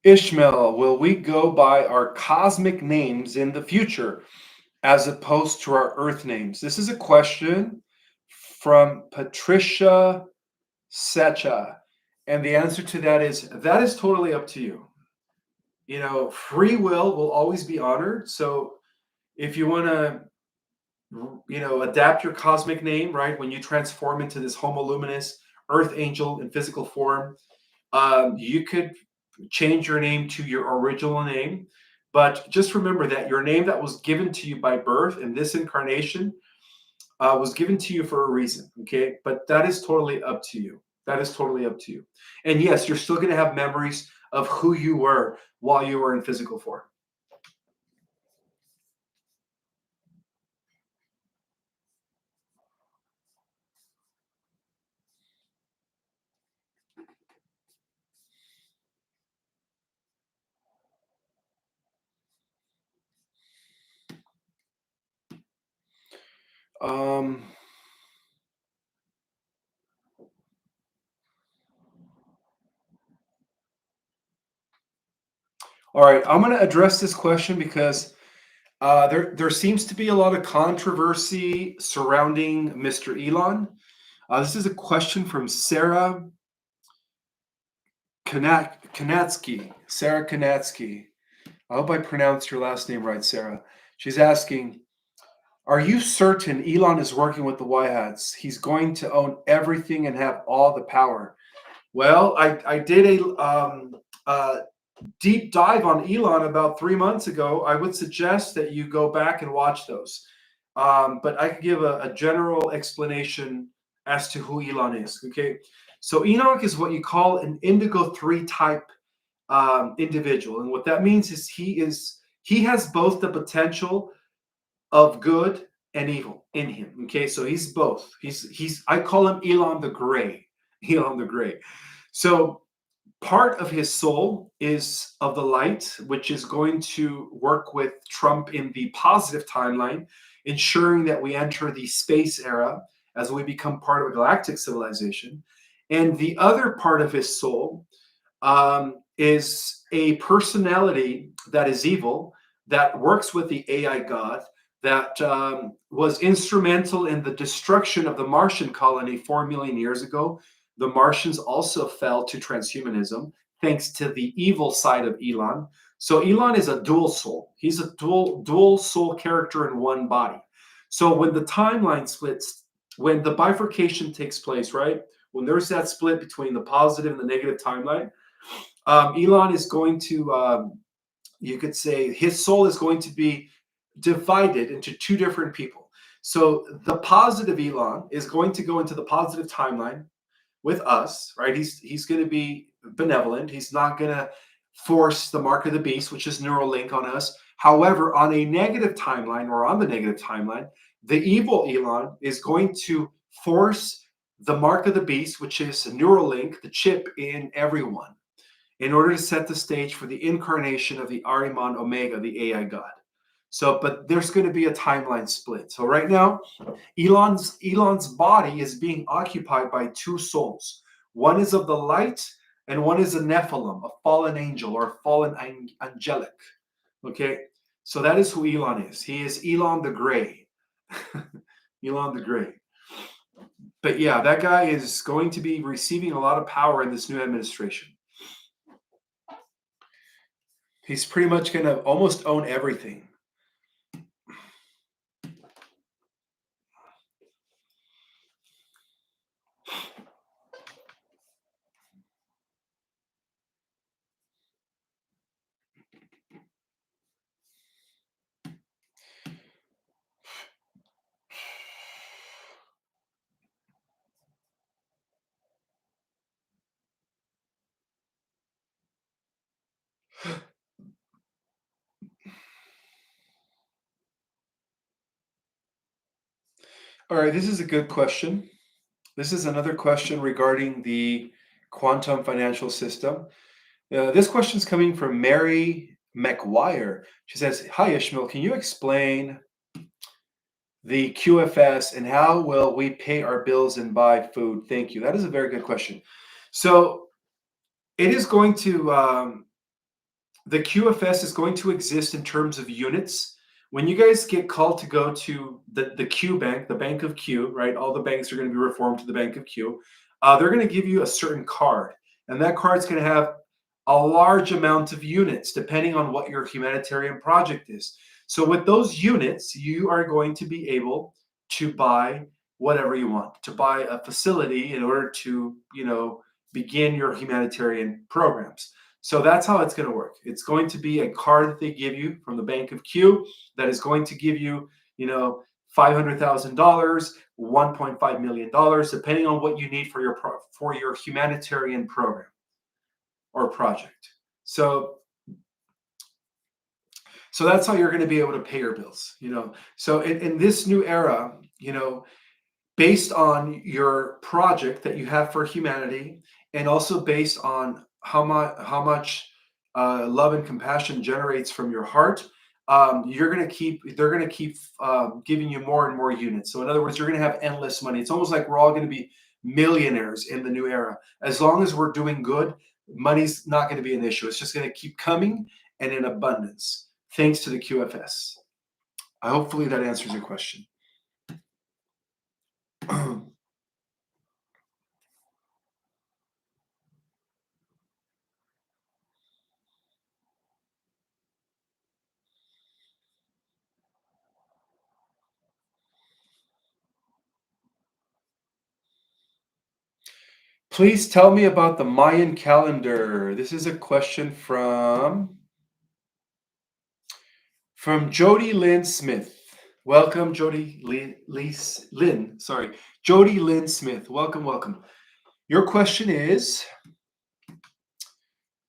Speaker 1: Ishmael, will we go by our cosmic names in the future as opposed to our earth names? This is a question from Patricia Secha. And the answer to that is totally up to you. Free will always be honored. So if you want to, adapt your cosmic name, right, when you transform into this Homo luminous earth angel in physical form, you could change your name to your original name. But just remember that your name that was given to you by birth in this incarnation was given to you for a reason. Okay. But that is totally up to you. That is totally up to you. And yes, you're still going to have memories of who you were while you were in physical form. Um, all right. I'm going to address this question because there seems to be a lot of controversy surrounding Mr. Elon. This is a question from Sarah Kanatsky. Sarah Kanatsky. I hope I pronounced your last name right, Sarah. She's asking, Are you certain Elon is working with the White Hats? He's going to own everything and have all the power. Well, I did a deep dive on Elon about 3 months ago. I would suggest that you go back and watch those. But I could give a general explanation as to who Elon is. Okay. So Enoch is what you call an indigo 3 type individual. And what that means is he has both the potential of good and evil in him. Okay. So he's both. I call him Elon the Gray. Elon the Gray. So part of his soul is of the light, which is going to work with Trump in the positive timeline, ensuring that we enter the space era as we become part of a galactic civilization. And the other part of his soul is a personality that is evil, that works with the AI god, that was instrumental in the destruction of the Martian colony 4 million years ago. The Martians also fell to transhumanism thanks to the evil side of Elon. So Elon is a dual soul. He's a dual soul character in one body. So when the timeline splits, when the bifurcation takes place, right? When there's that split between the positive and the negative timeline, Elon is going to, you could say, his soul is going to be divided into two different people. So the positive Elon is going to go into the positive timeline with us, right? He's going to be benevolent. He's not going to force the mark of the beast, which is Neuralink, on us. However, on a negative timeline or on the negative timeline, the evil Elon is going to force the mark of the beast, which is Neuralink, the chip in everyone, in order to set the stage for the incarnation of the Ahriman Omega, the AI god. So, but there's going to be a timeline split. So right now, Elon's body is being occupied by two souls. One is of the light, and one is a Nephilim, a fallen angel or a fallen angelic. Okay, so that is who Elon is. He is Elon the Gray. Elon the Gray. But yeah, that guy is going to be receiving a lot of power in this new administration. He's pretty much going to almost own everything. All right, this is a good question. This is another question regarding the quantum financial system. This question is coming from Mary McGuire. She says, "Hi Ishmael, can you explain the QFS and how will we pay our bills and buy food? Thank you." That is a very good question. So it is going to the QFS is going to exist in terms of units. When you guys get called to go to the Q bank, the Bank of Q, right? All the banks are going to be reformed to the Bank of Q. They're going to give you a certain card, and that card's going to have a large amount of units depending on what your humanitarian project is. So with those units, you are going to be able to buy whatever you want, to buy a facility in order to, begin your humanitarian programs. So that's how it's going to work. It's going to be a card that they give you from the Bank of Q that is going to give you, $500,000, $1.5 million, depending on what you need for your humanitarian program or project. So that's how you're going to be able to pay your bills. So in this new era, based on your project that you have for humanity, and also based on how much love and compassion generates from your heart, they're going to keep giving you more and more units. So in other words, you're going to have endless money. It's almost like we're all going to be millionaires in the new era. As long as we're doing good, money's not going to be an issue. It's just going to keep coming and in abundance, thanks to the QFS. Hopefully that answers your question. Please tell me about the Mayan calendar. This is a question from Jody Lynn Smith. Welcome, Lynn. Sorry, Jody Lynn Smith. Welcome, welcome. Your question is,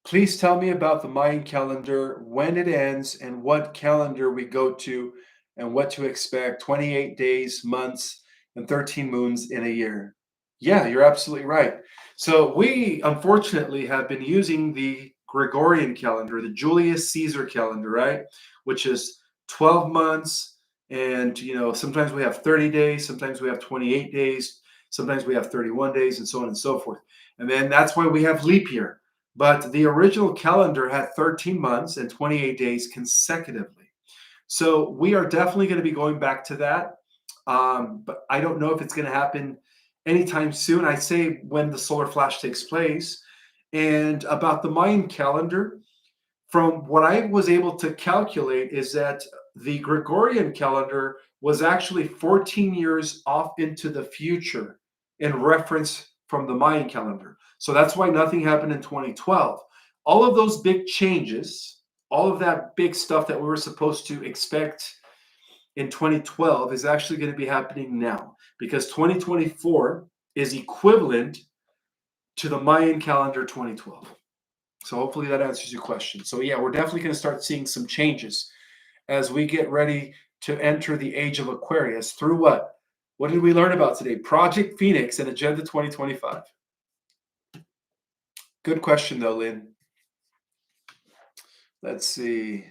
Speaker 1: please tell me about the Mayan calendar, when it ends, and what calendar we go to, and what to expect. 28 days, months, and 13 moons in a year. Yeah, you're absolutely right. So we unfortunately have been using the Gregorian calendar, the Julius Caesar calendar, right? Which is 12 months, and sometimes we have 30 days, sometimes we have 28 days, sometimes we have 31 days, and so on and so forth. And then that's why we have leap year. But the original calendar had 13 months and 28 days consecutively. So we are definitely going to be going back to that. But I don't know if it's going to happen anytime soon. I say when the solar flash takes place. And about the Mayan calendar, from what I was able to calculate, is that the Gregorian calendar was actually 14 years off into the future in reference from the Mayan calendar. So that's why nothing happened in 2012. All of those big changes, all of that big stuff that we were supposed to expect in 2012 is actually going to be happening now because 2024 is equivalent to the Mayan calendar 2012. So hopefully that answers your question. So yeah, we're definitely going to start seeing some changes as we get ready to enter the age of Aquarius through what? What did we learn about today? Project Phoenix and Agenda 2025. Good question though, Lynn. Let's see.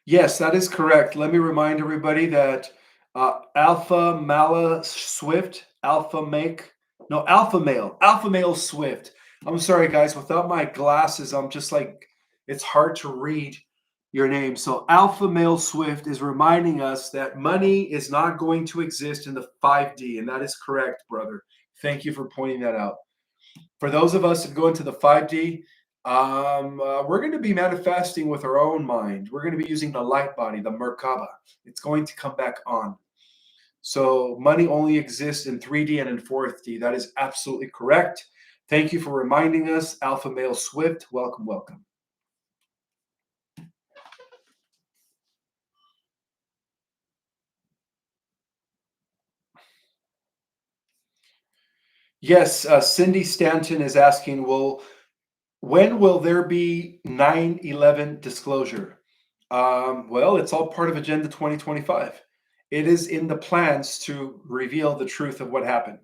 Speaker 1: Yes, that is correct. Let me remind everybody that Alpha Mala Swift, Alpha Male Swift. I'm sorry, guys. Without my glasses, I'm just like, it's hard to read your name. So Alpha Male Swift is reminding us that money is not going to exist in the 5D, and that is correct, brother. Thank you for pointing that out. For those of us that go into the 5D, we're going to be manifesting with our own mind. We're going to be using the light body, the Merkaba. It's going to come back on. So money only exists in 3D and in 4D. That is absolutely correct. Thank you for reminding us, Alpha Male Swift. Welcome, welcome. Yes, Cindy Stanton is asking, when will there be 9/11 disclosure? Well, it's all part of Agenda 2025. It is in the plans to reveal the truth of what happened.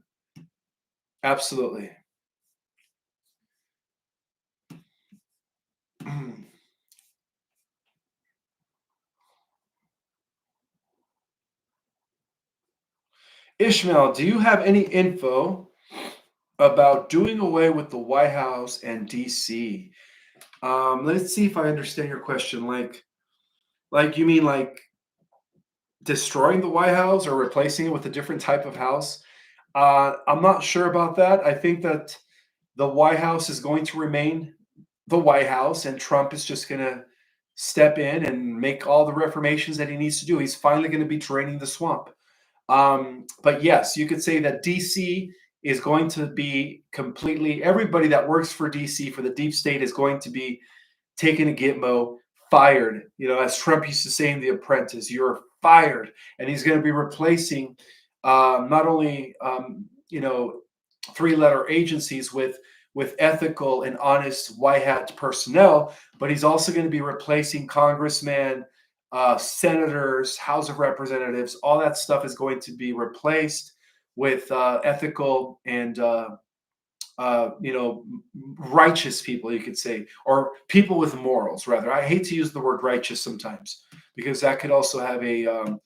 Speaker 1: Absolutely. Ishmael, do you have any info about doing away with the White House and DC? Let's see if I understand your question. Like you mean like destroying the White House or replacing it with a different type of house? I'm not sure about that. I think that the White House is going to remain the White House, and Trump is just going to step in and make all the reformations that he needs to do. He's finally going to be draining the swamp. But yes, you could say that DC is going to be completely, everybody that works for DC, for the deep state, is going to be taken a gitmo, fired. As Trump used to say in The Apprentice, you're fired. And he's going to be replacing not only, three-letter agencies with ethical and honest white hat personnel, but he's also going to be replacing congressmen, senators, House of Representatives. All that stuff is going to be replaced with ethical and righteous people, you could say, or people with morals. Rather, I hate to use the word righteous sometimes because that could also have a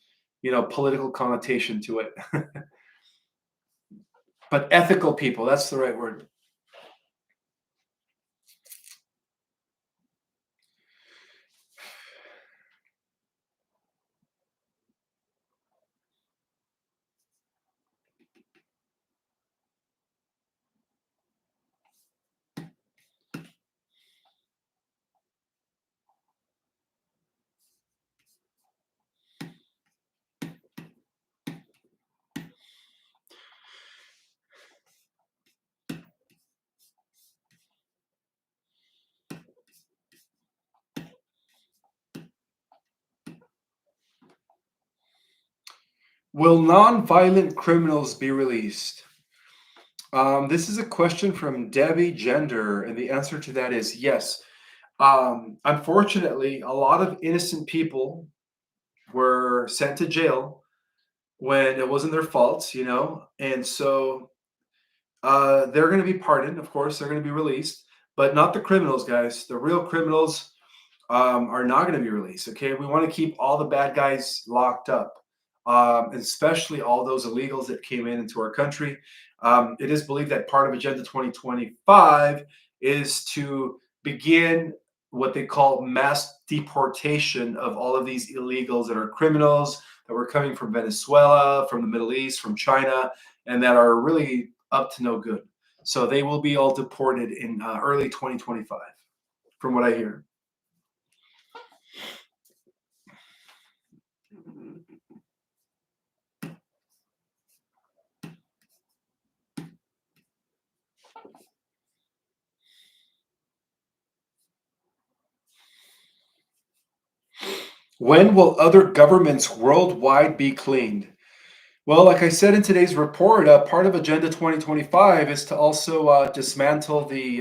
Speaker 1: political connotation to it. But ethical people, that's the right word. Will non-violent criminals be released? This is a question from Debbie Gender, and the answer to that is yes. Unfortunately, a lot of innocent people were sent to jail when it wasn't their fault, and so they're going to be pardoned. Of course, they're going to be released, but not the criminals, guys. The real criminals are not going to be released. Okay, we want to keep all the bad guys locked up, especially all those illegals that came into our country. It is believed that part of Agenda 2025 is to begin what they call mass deportation of all of these illegals that are criminals that were coming from Venezuela, from the Middle East, from China, and that are really up to no good. So they will be all deported in early 2025, from what I hear. When will other governments worldwide be cleaned? Well, like I said in today's report, part of Agenda 2025 is to also dismantle the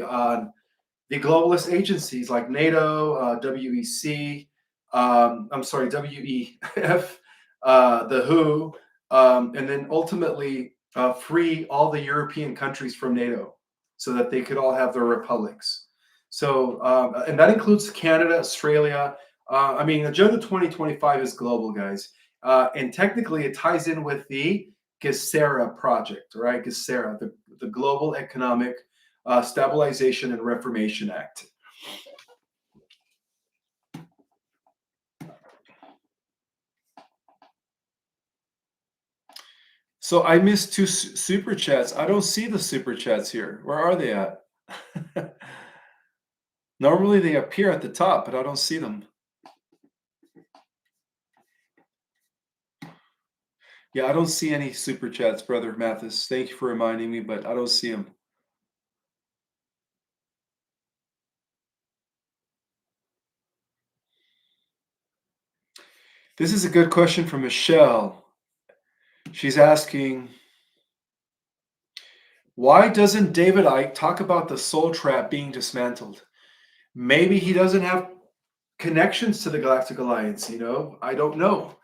Speaker 1: globalist agencies like NATO, WEC, I'm sorry, WEF, the WHO, and then ultimately free all the European countries from NATO so that they could all have their republics. So, and that includes Canada, Australia. I mean, Agenda 2025 is global, guys. And technically, it ties in with the GESERA project, right? GESERA, the Global Economic Stabilization and Reformation Act. So I missed two super chats. I don't see the super chats here. Where are they at? Normally they appear at the top, but I don't see them. Yeah, I don't see any super chats, Brother Mathis. Thank you for reminding me, but I don't see them. This is a good question from Michelle. She's asking, why doesn't David Icke talk about the soul trap being dismantled? Maybe he doesn't have connections to the Galactic Alliance, I don't know.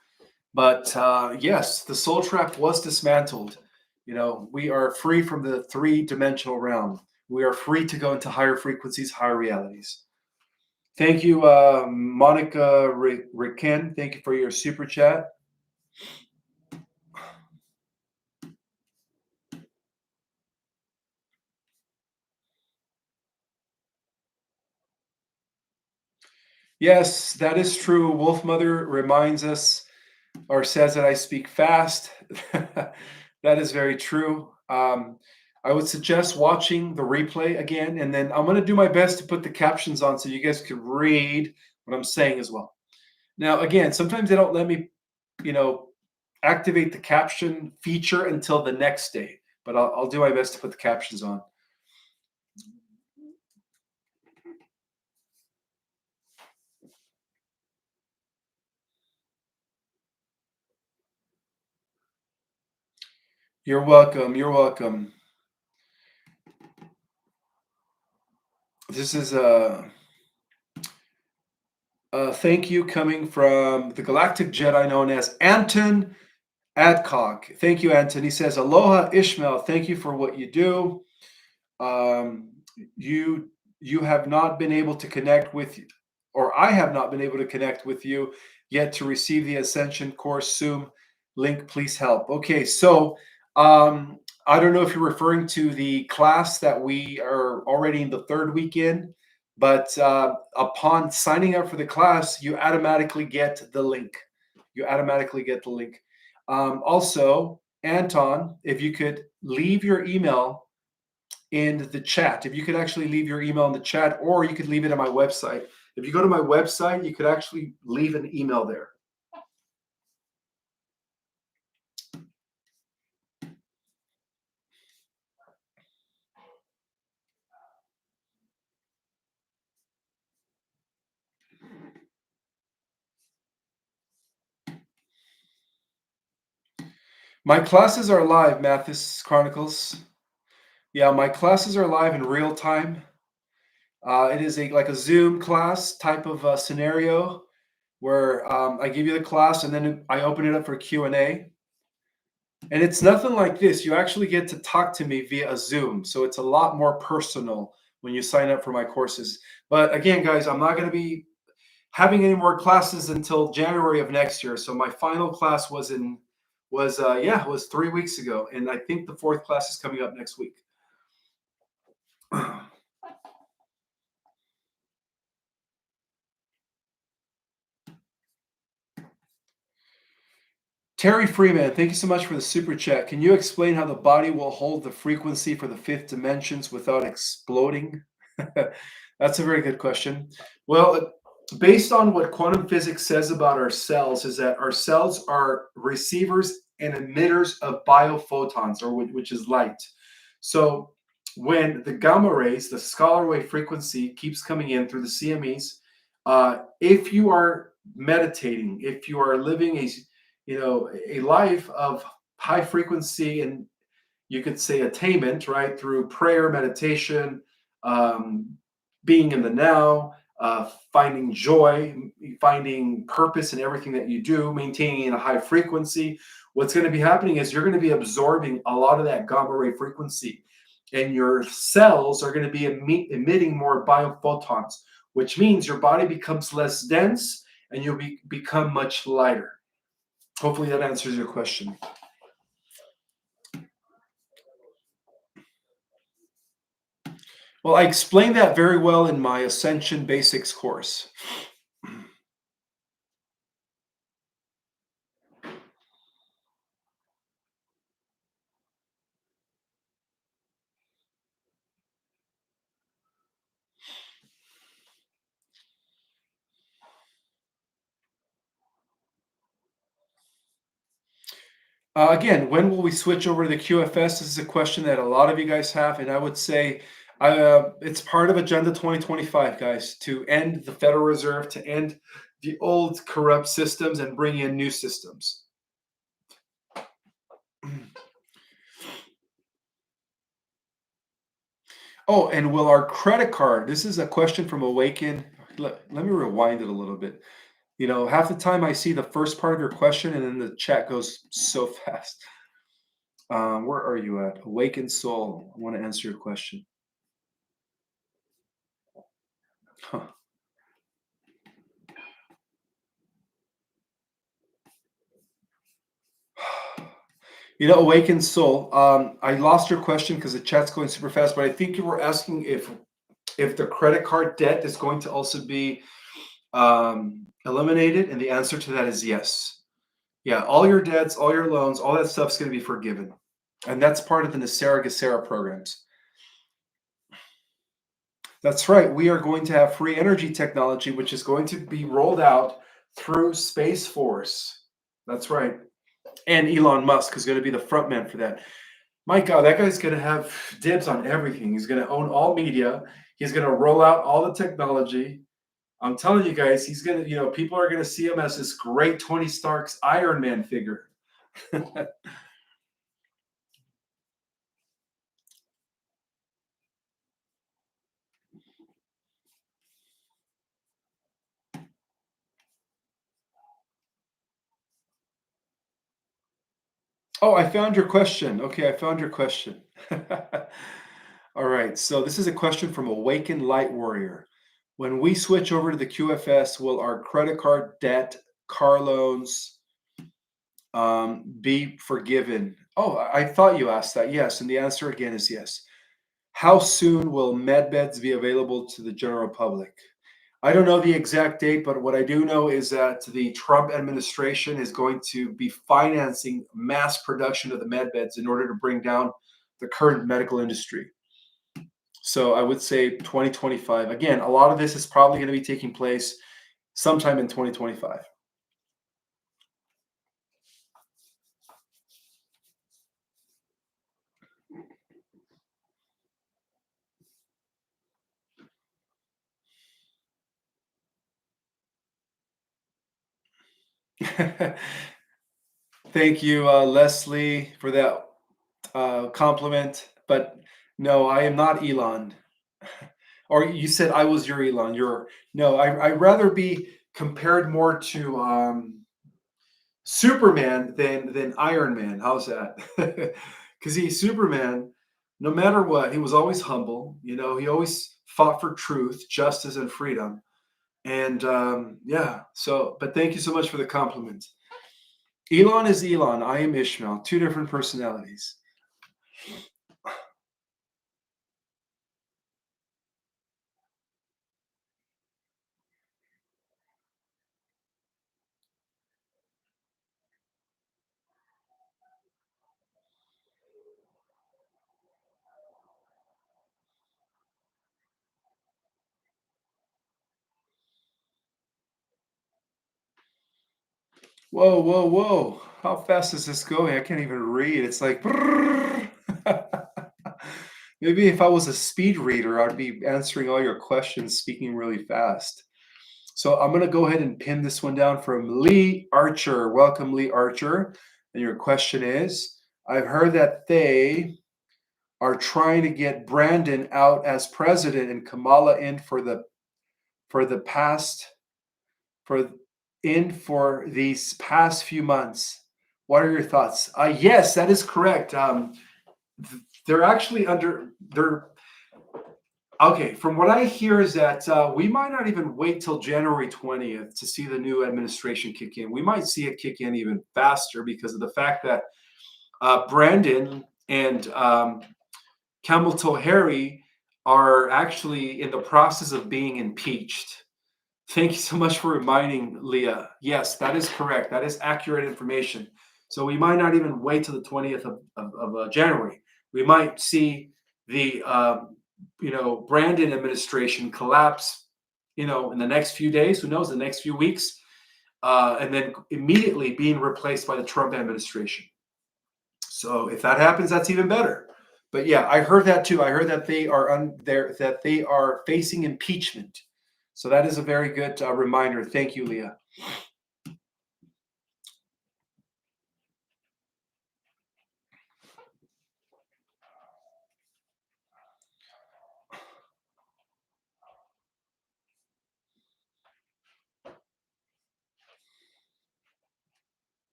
Speaker 1: But yes, the soul trap was dismantled. We are free from the three-dimensional realm. We are free to go into higher frequencies, higher realities. Thank you, Monica Ricken. Thank you for your super chat. Yes, that is true. Wolf Mother reminds us or says that I speak fast. That is very true. I would suggest watching the replay again, and then I'm going to do my best to put the captions on so you guys can read what I'm saying as well. Now, again, sometimes they don't let me, activate the caption feature until the next day, but I'll do my best to put the captions on. You're welcome. You're welcome. This is a thank you coming from the Galactic Jedi known as Anton Adcock. Thank you, Anton. He says, Aloha, Ishmael. Thank you for what you do. Um, you you have not been able to connect with, or I have not been able to connect with you yet to receive the Ascension course Zoom link. Please help. Okay, so I don't know if you're referring to the class that we are already in the third weekend, but upon signing up for the class, you automatically get the link. You automatically get the link. Also, Anton, if you could leave your email in the chat. If you could actually leave your email in the chat, or you could leave it on my website. If you go to my website, you could actually leave an email there. My classes are live, Mathis Chronicles. Yeah, my classes are live in real time. It is like a Zoom class type of scenario where I give you the class and then I open it up for Q&A. And it's nothing like this. You actually get to talk to me via a Zoom. So it's a lot more personal when you sign up for my courses. But again, guys, I'm not going to be having any more classes until January of next year. So my final class was 3 weeks ago, and I think the fourth class is coming up next week. Terry Freeman, thank you so much for the super chat. Can you explain how the body will hold the frequency for the fifth dimensions without exploding? That's a very good question. Well, based on what quantum physics says about our cells, is that our cells are receivers and emitters of biophotons, or which is light. So when the gamma rays, the scalar wave frequency, keeps coming in through the CMEs, if you are meditating, if you are living a life of high frequency, and you could say attainment, right, through prayer, meditation, um, being in the now, finding joy, finding purpose in everything that you do, maintaining a high frequency. What's going to be happening is you're going to be absorbing a lot of that gamma ray frequency, and your cells are going to be emitting more biophotons, which means your body becomes less dense and you'll become much lighter. Hopefully that answers your question. Well, I explained that very well in my Ascension Basics course. Again, when will we switch over to the QFS? This is a question that a lot of you guys have, and I would say it's part of Agenda 2025, guys, to end the Federal Reserve, to end the old corrupt systems and bring in new systems. Oh, and will our credit card, this is a question from Awaken. Let me rewind it a little bit. You know, half the time I see the first part of your question and then the chat goes so fast. Where are you at? Awakened Soul. I want to answer your question. Huh. You know, Awakened Soul. I lost your question because the chat's going super fast, but I think you were asking if the credit card debt is going to also be eliminated, and the answer to that is yes. Yeah, all your debts, all your loans, all that stuff's going to be forgiven, and that's part of the Nasera Gesera programs. That's right. We are going to have free energy technology, which is going to be rolled out through Space Force. That's right. And Elon Musk is going to be the front man for that. My God, that guy's going to have dibs on everything. He's going to own all media. He's going to roll out all the technology. I'm telling you guys, he's going to, people are going to see him as this great Tony Stark's Iron Man figure. Oh, I found your question. Okay, I found your question. All right, so this is a question from Awakened Light Warrior. When we switch over to the QFS, will our credit card debt, car loans, be forgiven? Oh, I thought you asked that. Yes, and the answer again is yes. How soon will med beds be available to the general public? I don't know the exact date, but what I do know is that the Trump administration is going to be financing mass production of the med beds in order to bring down the current medical industry. So I would say 2025. Again, a lot of this is probably going to be taking place sometime in 2025. Thank you, Leslie, for that compliment. But no, I am not Elon. Or you said I was your Elon. You're no. I'd rather be compared more to Superman than Iron Man. How's that? Because he's Superman. No matter what, he was always humble. He always fought for truth, justice, and freedom. And yeah. So, but thank you so much for the compliment. Elon is Elon. I am Ishmael. Two different personalities. Whoa, whoa, whoa. How fast is this going? I can't even read. It's like maybe if I was a speed reader, I'd be answering all your questions, speaking really fast. So I'm going to go ahead and pin this one down from Lee Archer. Welcome, Lee Archer. And your question is, I've heard that they are trying to get Brandon out as president and Kamala in for the past for for these past few months. What are your thoughts? Yes, that is correct. They're actually they're okay. From what I hear is that we might not even wait till January 20th to see the new administration kick in. We might see it kick in even faster because of the fact that Brandon and Kamala Harry are actually in the process of being impeached. Thank you so much for reminding Leah. Yes, that is correct. That is accurate information. So we might not even wait till the 20th of January. We might see the Brandon administration collapse, in the next few days. Who knows? The next few weeks, and then immediately being replaced by the Trump administration. So if that happens, that's even better. But yeah, I heard that too. I heard that they are that they are facing impeachment. So that is a very good reminder. Thank you, Leah.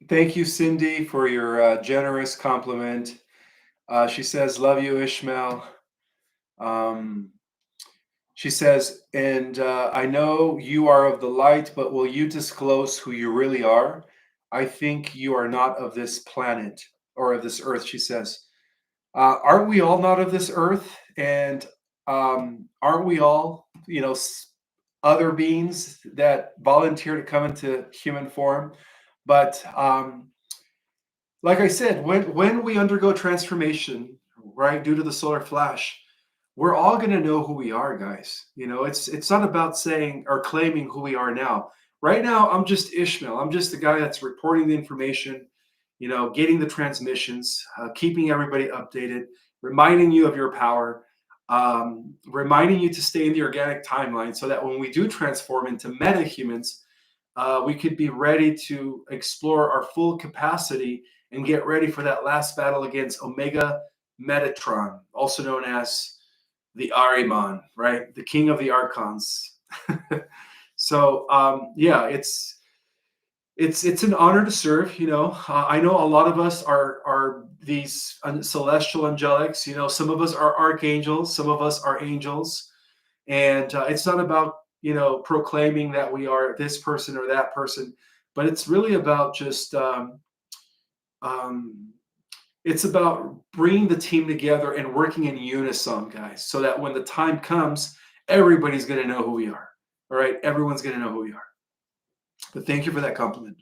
Speaker 1: Thank you, Cindy, for your generous compliment. She says, "Love you, Ishmael." Um, she says, "And I know you are of the light, but will you disclose who you really are? I think you are not of this planet or of this earth," she says. Aren't we all not of this earth? And aren't we all, other beings that volunteer to come into human form? But like I said, when we undergo transformation, right, due to the solar flash, we're all going to know who we are, guys. It's not about saying or claiming who we are now. Right now, I'm just Ishmael. I'm just the guy that's reporting the information, getting the transmissions, keeping everybody updated, reminding you of your power, reminding you to stay in the organic timeline so that when we do transform into meta humans, we could be ready to explore our full capacity and get ready for that last battle against Omega Metatron, also known as the Ahriman, right? The king of the Archons. So yeah, it's an honor to serve. I know a lot of us are these celestial angelics. Some of us are archangels, some of us are angels, and it's not about proclaiming that we are this person or that person, but it's really about just um, it's about bringing the team together and working in unison, guys, so that when the time comes, everybody's going to know who we are. All right, everyone's going to know who we are. But thank you for that compliment.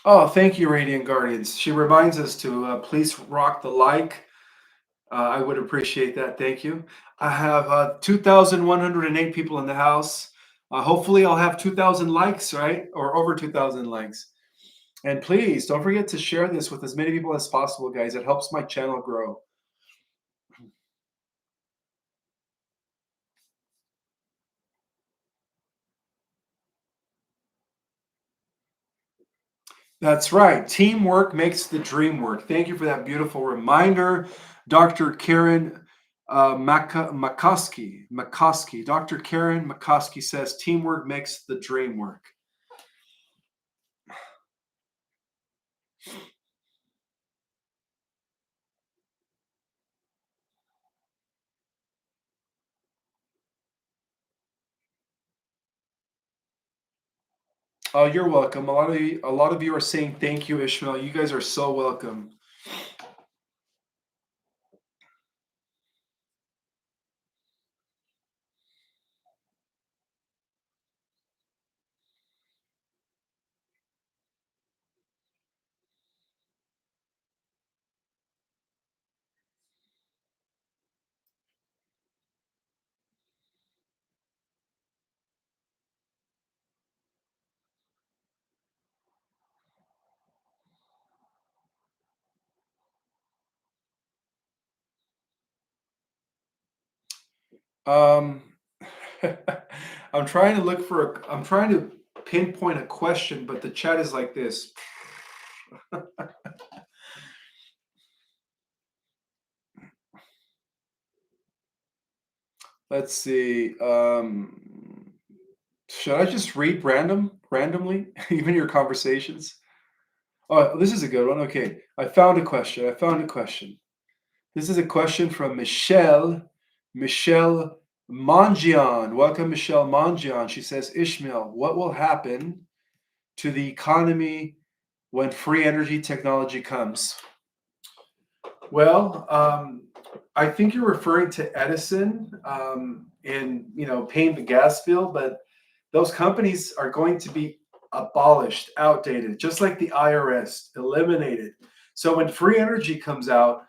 Speaker 1: Oh, thank you, Radiant Guardians. She reminds us to please rock the like. I would appreciate that. Thank you. I have 2,108 people in the house. Hopefully, I'll have 2,000 likes, right? Or over 2,000 likes. And please don't forget to share this with as many people as possible, guys. It helps my channel grow. That's right. Teamwork makes the dream work. Thank you for that beautiful reminder, Dr. Karen McCoskey. McCoskey. Dr. Karen McCoskey says teamwork makes the dream work. Oh, you're welcome. A lot of you are saying thank you, Ishmael. You guys are so welcome. Um, I'm trying to pinpoint a question, but the chat is like this. Let's see. Should I just read randomly, even your conversations? Oh, this is a good one. Okay, I found a question. I found a question. This is a question from Michelle. Michelle Mangian. Welcome, Michelle Mangian. She says, Ishmael, what will happen to the economy when free energy technology comes? Well, I think you're referring to Edison and paying the gas bill, but those companies are going to be abolished, outdated, just like the IRS, eliminated. So when free energy comes out,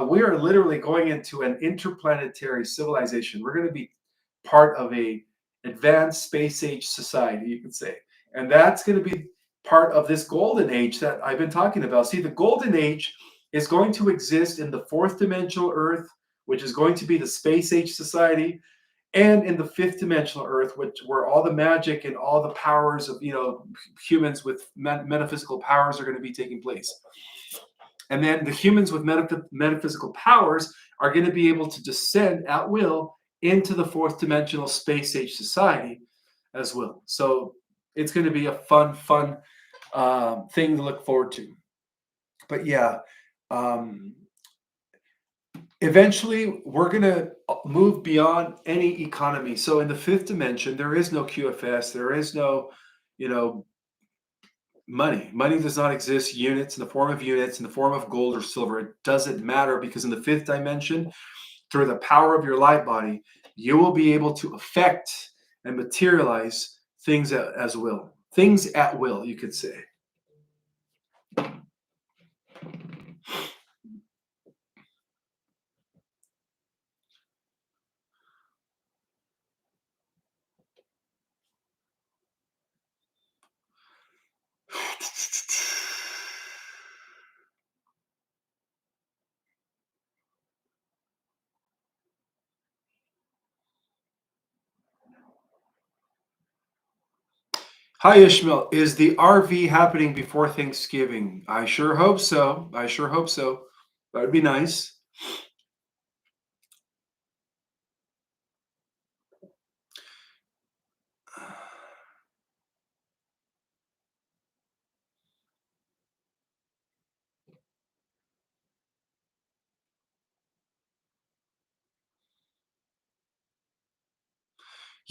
Speaker 1: we are literally going into an interplanetary civilization. We're going to be part of a advanced space age society, you could say, and that's going to be part of this golden age that I've been talking about. See, the golden age is going to exist in the fourth dimensional Earth, which is going to be the space age society, and in the fifth dimensional Earth, which where all the magic and all the powers of humans with metaphysical powers are going to be taking place. And then the humans with metaphysical powers are going to be able to descend at will into the fourth dimensional space age society as well. So it's going to be a fun thing to look forward to. But yeah, um, eventually we're going to move beyond any economy. So in the fifth dimension, there is no QFS, there is no, you know, money does not exist. Units, in the form of units, in the form of gold or silver, it doesn't matter, because in the fifth dimension, through the power of your light body, you will be able to affect and materialize things as will, things at will, you could say. Hi, Ishmael. Is the RV happening before Thanksgiving? I sure hope so. I sure hope so. That would be nice.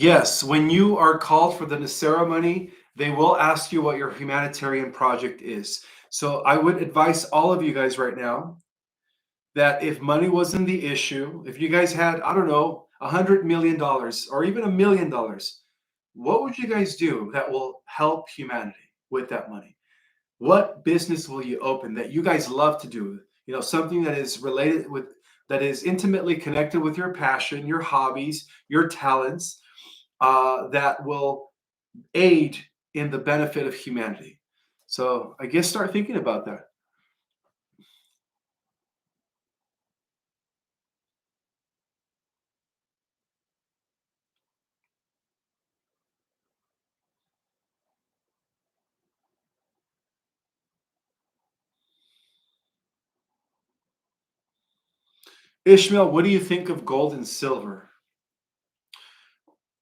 Speaker 1: Yes, when you are called for the ceremony, they will ask you what your humanitarian project is. So I would advise all of you guys right now that if money wasn't the issue, if you guys had, I don't know, $100 million or even $1 million, what would you guys do that will help humanity with that money? What business will you open that you guys love to do? You know, something that is related with, that is intimately connected with your passion, your hobbies, your talents, that will aid in the benefit of humanity. So I guess start thinking about that. Ishmael, what do you think of gold and silver?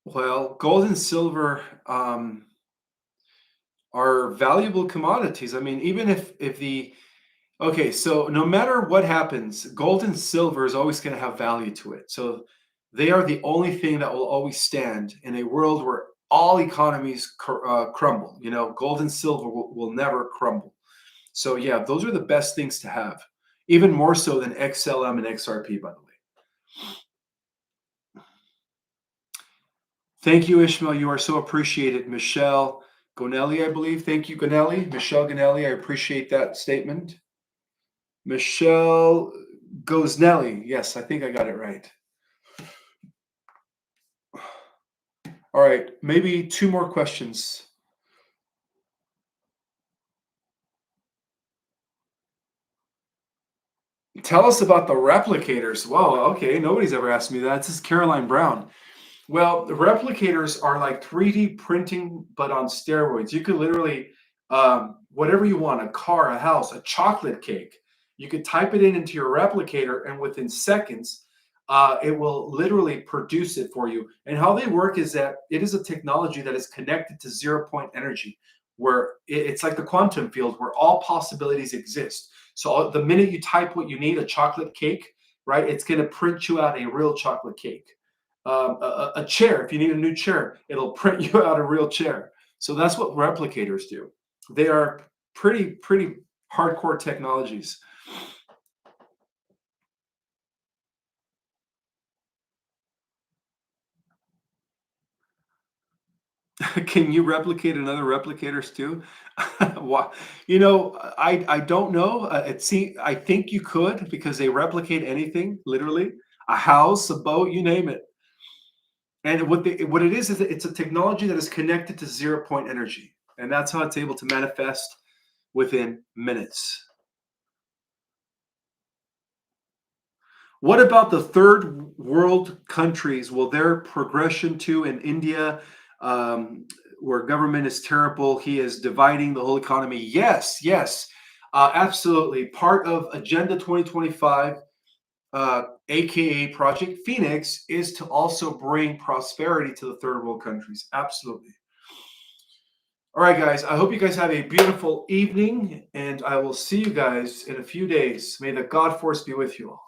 Speaker 1: Well, gold and silver are valuable commodities. I mean, even if the okay, so no matter what happens, gold and silver is always going to have value to it. So they are the only thing that will always stand in a world where all economies crumble. You know, gold and silver will never crumble. So yeah, those are the best things to have, even more so than XLM and XRP, by the way. Thank you, Ishmael. You are so appreciated. Michelle Gonelli, I believe. Thank you, Gonelli. Michelle Gonelli, I appreciate that statement. Michelle Gosnelli. Yes, I think I got it right. All right, maybe two more questions. Tell us about the replicators. Wow, okay, nobody's ever asked me that. This is Caroline Brown. Well, the replicators are like 3D printing, but on steroids. You could literally, whatever you want, a car, a house, a chocolate cake, you could type it in into your replicator, and within seconds, it will literally produce it for you. And how they work is that it is a technology that is connected to zero point energy, where it's like the quantum field where all possibilities exist. So the minute you type what you need, a chocolate cake, right, it's going to print you out a real chocolate cake. A chair. If you need a new chair, it'll print you out a real chair. So that's what replicators do. They are pretty hardcore technologies. Can you replicate another replicators too? Why? You know, I don't know. I think you could because they replicate anything, literally, a house, a boat, you name it. And what it is that it's a technology that is connected to zero point energy, and that's how it's able to manifest within minutes. What about the third world countries? Will their progression to in India, where government is terrible, he is dividing the whole economy? Yes, yes, absolutely. Part of Agenda 2025, aka Project Phoenix, is to also bring prosperity to the third world countries. Absolutely. All right, guys, I hope you guys have a beautiful evening, and I will see you guys in a few days. May the God Force be with you all.